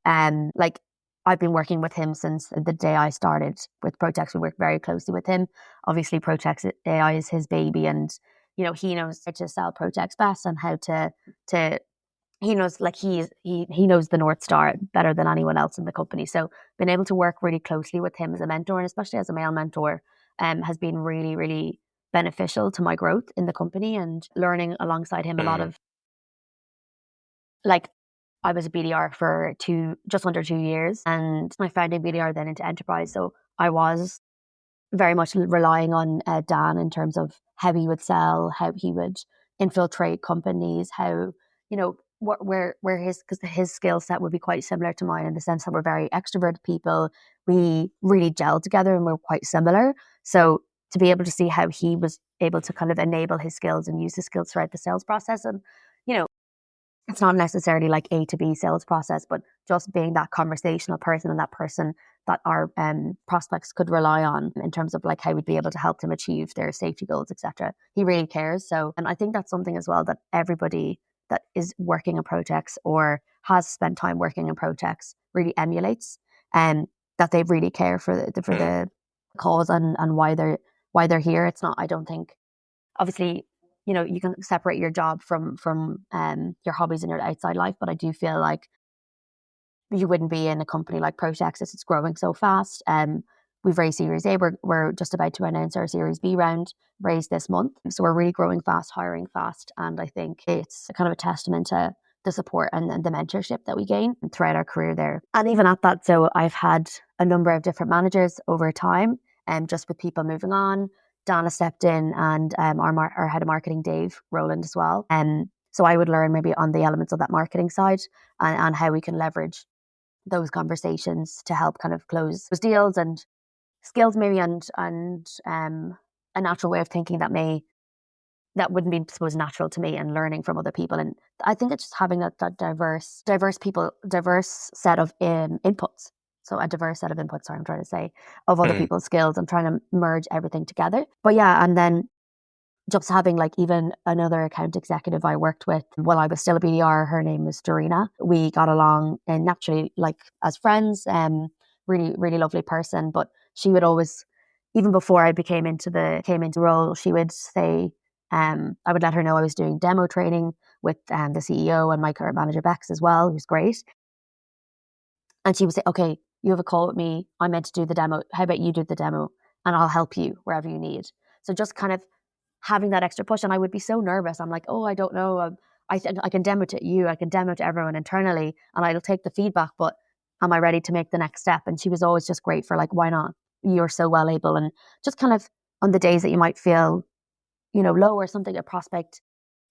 Speaker 2: like, I've been working with him since the day I started with Protex. We work very closely with him. Obviously, Protex AI is his baby, and he knows how to sell Protex best and how to he knows, like, he knows the North Star better than anyone else in the company. So being able to work really closely with him as a mentor, and especially as a male mentor, has been really, really beneficial to my growth in the company, and learning alongside him a lot of, like, I was a BDR for just under 2 years, and I founded BDR then into enterprise. So I was very much relying on Dan in terms of how he would sell, how he would infiltrate companies, how, where his, because his skill set would be quite similar to mine in the sense that we're very extroverted people. We really gel together and we're quite similar. So to be able to see how he was able to kind of enable his skills and use his skills throughout the sales process, and, it's not necessarily like A to B sales process, but just being that conversational person and that person that our prospects could rely on in terms of like how we'd be able to help them achieve their safety goals, etc. He really cares. So, and I think that's something as well that everybody that is working in Protex or has spent time working in Protex really emulates, and that they really care for the cause and why they're here. It's not, I don't think, obviously, you can separate your job from your hobbies and your outside life, but I do feel like you wouldn't be in a company like Protex as it's growing so fast. We've raised Series A. We're just about to announce our Series B round, raised this month. So we're really growing fast, hiring fast, and I think it's kind of a testament to the support and the mentorship that we gain throughout our career there. And even at that, so I've had a number of different managers over time, and just with people moving on. Dana stepped in, and our head of marketing, Dave Rowland, as well. So I would learn maybe on the elements of that marketing side, and how we can leverage those conversations to help kind of close those deals, and skills maybe, and a natural way of thinking that wouldn't be, I suppose, natural to me, and learning from other people. And I think it's just having that diverse set of inputs. So a diverse set of inputs, sorry, I'm trying to say, of other people's skills. I'm trying to merge everything together. But yeah, and then just having like even another account executive I worked with while I was still a BDR, her name was Dorina. We got along and naturally, like, as friends, really, really lovely person. But she would always, even before I came into the role, she would say, I would let her know I was doing demo training with the CEO and my current manager, Bex, as well, who's great. And she would say, okay, you have a call with me. I'm meant to do the demo. How about you do the demo and I'll help you wherever you need. So just kind of having that extra push. And I would be so nervous. I'm like, oh, I don't know. I can demo to you. I can demo to everyone internally, and I'll take the feedback, but am I ready to make the next step? And she was always just great for like, why not? You're so well able. And just kind of on the days that you might feel, low or something, a prospect,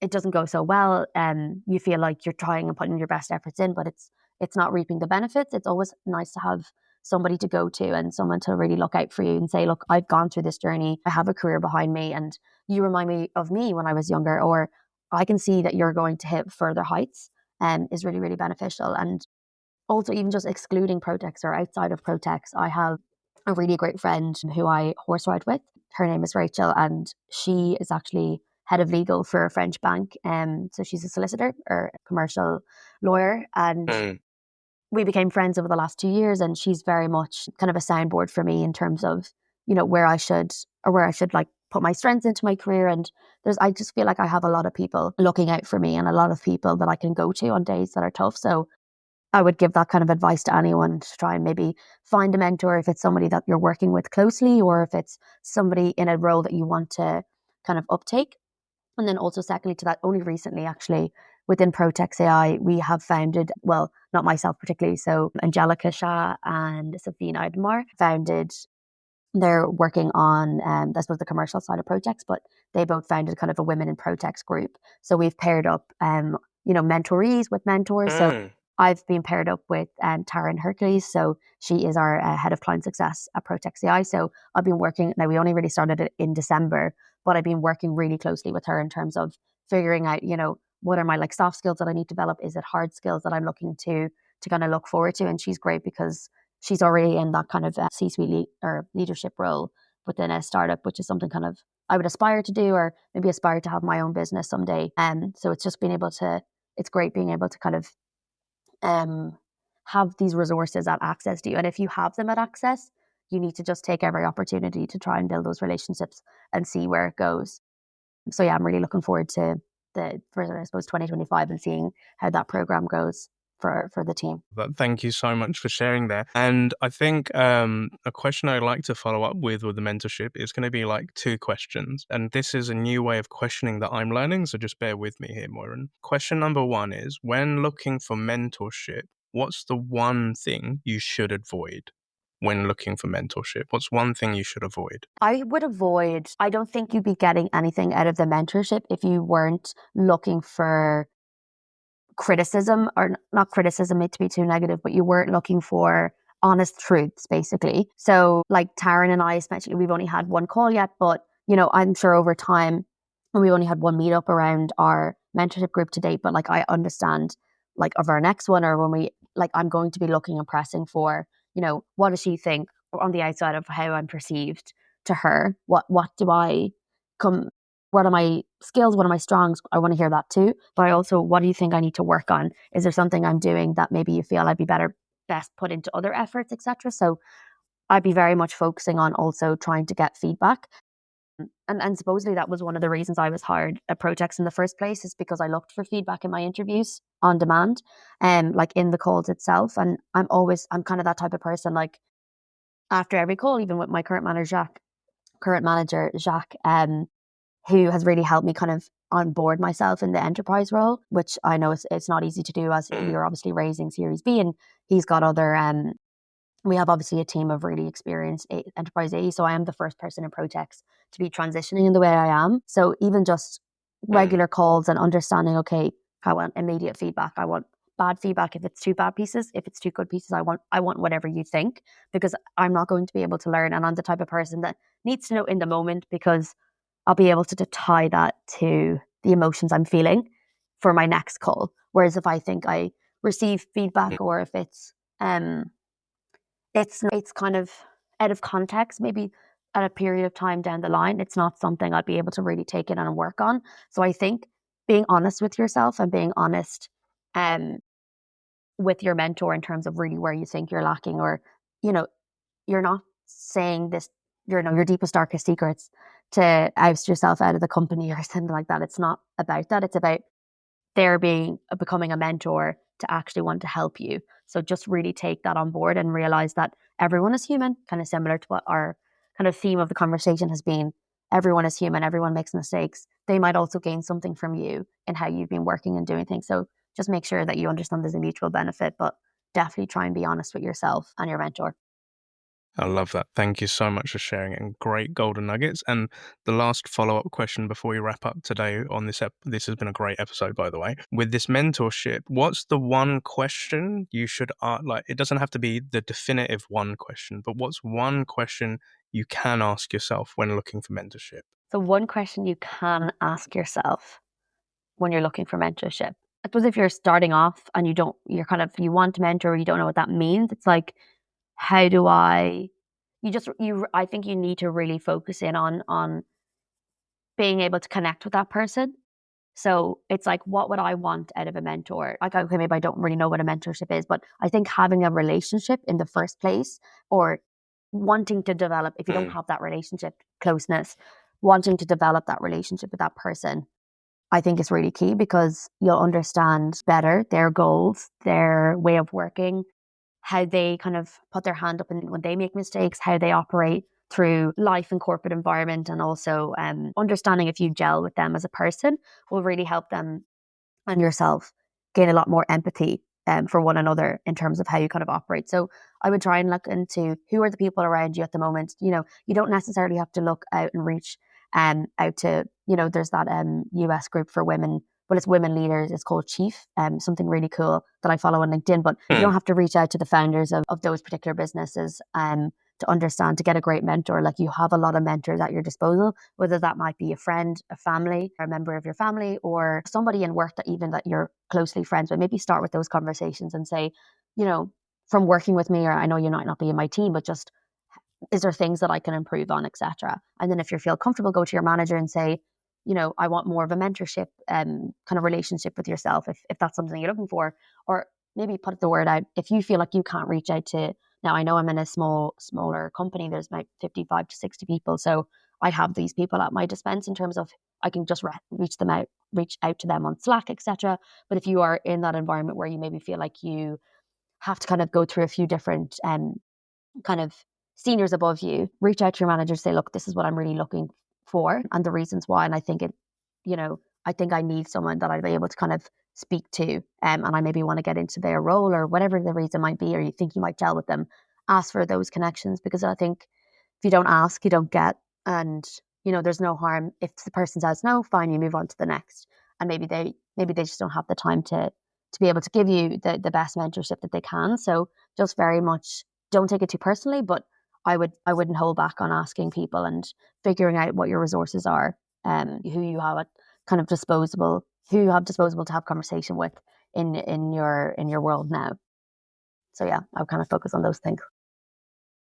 Speaker 2: it doesn't go so well, and you feel like you're trying and putting your best efforts in, but it's not reaping the benefits. It's always nice to have somebody to go to and someone to really look out for you and say, look, I've gone through this journey. I have a career behind me, and you remind me of me when I was younger, or I can see that you're going to hit further heights, is really, really beneficial. And also, even just excluding Protex or outside of Protex, I have a really great friend who I horse ride with. Her name is Rachel, and she is actually head of legal for a French bank. So she's a solicitor or a commercial lawyer, and we became friends over the last 2 years. And she's very much kind of a soundboard for me in terms of, where I should like put my strengths into my career. And I just feel like I have a lot of people looking out for me and a lot of people that I can go to on days that are tough. So I would give that kind of advice to anyone to try and maybe find a mentor if it's somebody that you're working with closely, or if it's somebody in a role that you want to kind of uptake. And then also secondly to that, only recently actually within Protex AI, we have founded, well, not myself particularly, so Angelica Shah and Safine Idemar founded, they're working on, I suppose, the commercial side of Protex, but they both founded kind of a women in Protex group. So we've paired up, mentorees with mentors. So I've been paired up with Taryn Hercules. So she is our head of client success at Protex AI. So I've been working, now we only really started it in December, but I've been working really closely with her in terms of figuring out, what are my like soft skills that I need to develop? Is it hard skills that I'm looking to kind of look forward to? And she's great because she's already in that kind of C-suite or leadership role within a startup, which is something kind of I would aspire to do, or maybe aspire to have my own business someday. So it's just it's great being able to kind of have these resources at access to you. And if you have them at access, you need to just take every opportunity to try and build those relationships and see where it goes. So yeah, I'm really looking forward to I suppose 2025 and seeing how that program goes for the team.
Speaker 1: But thank you so much for sharing there. And I think a question I'd like to follow up with the mentorship is going to be like 2 questions. And this is a new way of questioning that I'm learning, so just bear with me here, Muireann. Question number 1 is, when looking for mentorship, what's the one thing you should avoid? When looking for mentorship, what's one thing you should avoid?
Speaker 2: I don't think you'd be getting anything out of the mentorship if you weren't looking for criticism, or not criticism, it to be too negative, but you weren't looking for honest truths, basically. So like Taryn and I, especially, we've only had one call yet, but I'm sure over time, and we only had one meetup around our mentorship group to date, but like I understand like of our next one, or when we I'm going to be looking and pressing for, what does she think on the outside of how I'm perceived to her? What do I come what are my skills? What are my strongs? I want to hear that too. But I also, what do you think I need to work on? Is there something I'm doing that maybe you feel I'd be best put into other efforts, etc.? So I'd be very much focusing on also trying to get feedback. And supposedly that was one of the reasons I was hired at Protex in the first place, is because I looked for feedback in my interviews on demand, and like in the calls itself. And I'm kind of that type of person, like after every call, even with my current manager, Jacques, who has really helped me kind of onboard myself in the enterprise role, which I know it's not easy to do, as you're obviously raising Series B, and he's got other, we have obviously a team of really experienced enterprise AE, so I am the first person in Protex to be transitioning in the way I am. So even just regular calls and understanding, okay, I want immediate feedback, I want bad feedback if it's 2 bad pieces, if it's 2 good pieces, I want whatever you think, because I'm not going to be able to learn, and I'm the type of person that needs to know in the moment, because I'll be able to tie that to the emotions I'm feeling for my next call. Whereas if I think I receive feedback, or if it's kind of out of context, maybe at a period of time down the line, it's not something I'd be able to really take in and work on. So I think being honest with yourself and being honest with your mentor in terms of really where you think you're lacking, or you're not saying this, your deepest, darkest secrets to oust yourself out of the company or something like that. It's not about that. It's about becoming a mentor to actually want to help you. So just really take that on board and realize that everyone is human, kind of similar to what our kind of theme of the conversation has been. Everyone is human. Everyone makes mistakes. They might also gain something from you in how you've been working and doing things. So just make sure that you understand there's a mutual benefit, but definitely try and be honest with yourself and your mentor.
Speaker 1: I love that. Thank you so much for sharing it, and great golden nuggets. And the last follow-up question before we wrap up today on this this has been a great episode, by the way. With this mentorship, what's the one question you should like? It doesn't have to be the definitive one question, but what's one question you can ask yourself when looking for mentorship?
Speaker 2: So one question you can ask yourself when you're looking for mentorship, I suppose if you're starting off and you want to mentor, you don't know what that means. It's like, how do I think you need to really focus in on being able to connect with that person. So it's like, what would I want out of a mentor? Like, okay, maybe I don't really know what a mentorship is, but I think having a relationship in the first place, or wanting to develop, if you don't have that relationship closeness, wanting to develop that relationship with that person, I think is really key, because you'll understand better their goals, their way of working, how they kind of put their hand up and when they make mistakes, how they operate through life and corporate environment, and also understanding if you gel with them as a person will really help them and yourself gain a lot more empathy for one another in terms of how you kind of operate. So I would try and look into who are the people around you at the moment. You know, you don't necessarily have to look out and reach out to, you know, there's that US group for women. Well, it's women leaders. It's called Chief, something really cool that I follow on LinkedIn. But you don't have to reach out to the founders of those particular businesses to understand, to get a great mentor. Like, you have a lot of mentors at your disposal, whether that might be a friend, a family, or a member of your family, or somebody in work that even that you're closely friends with. Maybe start with those conversations and say, you know, from working with me, or I know you might not be in my team, but just, is there things that I can improve on, etc. And then if you feel comfortable, go to your manager and say, you know, I want more of a mentorship kind of relationship with yourself, if that's something you're looking for. Or maybe put the word out if you feel like you can't reach out to. Now, I know I'm in a smaller company. There's about 55 to 60 people, so I have these people at my dispense in terms of I can just reach out to them on Slack, etc. But if you are in that environment where you maybe feel like you have to kind of go through a few different kind of seniors above you, reach out to your manager, say, look, this is what I'm really looking for and the reasons why. And I think I think I need someone that I'd be able to kind of speak to, and I maybe want to get into their role, or whatever the reason might be, or you think you might gel with them. Ask for those connections, because I think if you don't ask, you don't get. And, you know, there's no harm if the person says no, fine, you move on to the next. And maybe they just don't have the time to be able to give you the best mentorship that they can. So just very much don't take it too personally, but I wouldn't hold back on asking people and figuring out what your resources are, who you have at kind of disposable, who you have disposable to have conversation with in your world now. So yeah, I would kind of focus on those things.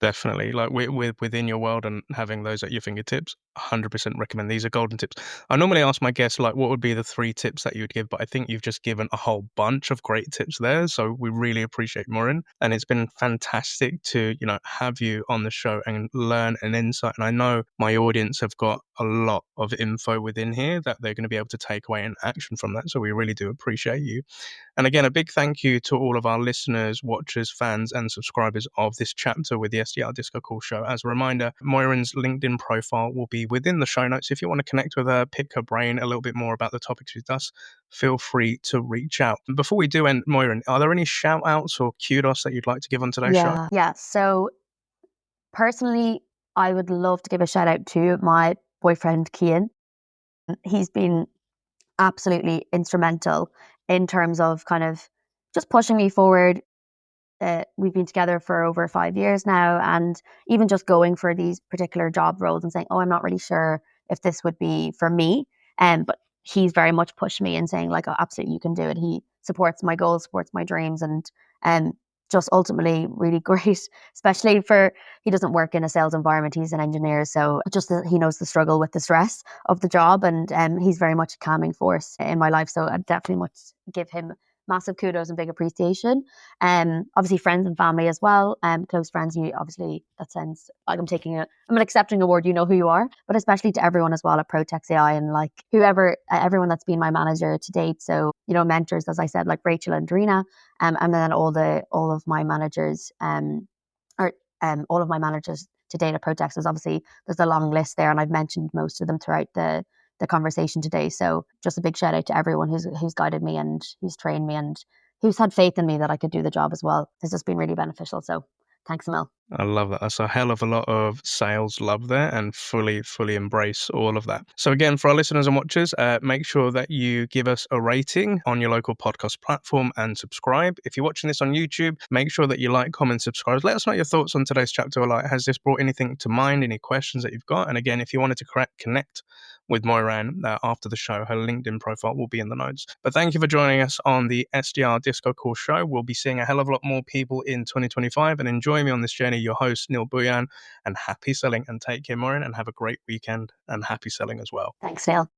Speaker 1: Definitely. Like within your world and having those at your fingertips, 100% recommend. These are golden tips. I normally ask my guests, like, what would be the 3 tips that you would give? But I think you've just given a whole bunch of great tips there. So we really appreciate Muireann. And it's been fantastic to, you know, have you on the show and learn an insight. And I know my audience have got a lot of info within here that they're going to be able to take away and action from that. So we really do appreciate you. And again, a big thank you to all of our listeners, watchers, fans, and subscribers of this chapter with the SDR Disco Call Show. As a reminder, Muireann's LinkedIn profile will be within the show notes. If you want to connect with her, pick her brain a little bit more about the topics she does, feel free to reach out. And before we do end, Muireann, are there any shout outs or kudos that you'd like to give on today's show?
Speaker 2: Yeah. So personally, I would love to give a shout out to my boyfriend, Cian. He's been absolutely instrumental in terms of kind of just pushing me forward. We've been together for over 5 years now, and even just going for these particular job roles and saying, oh, I'm not really sure if this would be for me. But he's very much pushed me and saying, like, oh, absolutely, you can do it. He supports my goals, supports my dreams, and just ultimately really great, especially for, he doesn't work in a sales environment, he's an engineer, so just he knows the struggle with the stress of the job, and he's very much a calming force in my life. So I'd definitely much give him massive kudos and big appreciation. Obviously friends and family as well. Close friends, you obviously, that sounds like I'm an accepting award, you know who you are, but especially to everyone as well at Protex AI, and like everyone that's been my manager to date. So, you know, mentors, as I said, like Rachel and Drina, and then all of my managers, all of my managers to date at Protex. There's a long list there, and I've mentioned most of them throughout the conversation today. So just a big shout out to everyone who's guided me and who's trained me and who's had faith in me that I could do the job as well. It's just been really beneficial. So thanks, Mel.
Speaker 1: I love that. That's a hell of a lot of sales love there, and fully embrace all of that. So again, for our listeners and watchers, make sure that you give us a rating on your local podcast platform and subscribe. If you're watching this on YouTube, make sure that you like, comment, subscribe. Let us know your thoughts on today's chapter. Like, has this brought anything to mind, any questions that you've got? And again, if you wanted to connect with Muireann after the show, her LinkedIn profile will be in the notes. But thank you for joining us on the SDR Disco Call Show. We'll be seeing a hell of a lot more people in 2025, and enjoy me on this journey. Your host, Neil Bhuiyan, and happy selling. And take care, Muireann, and have a great weekend, and happy selling as well.
Speaker 2: Thanks, Neil.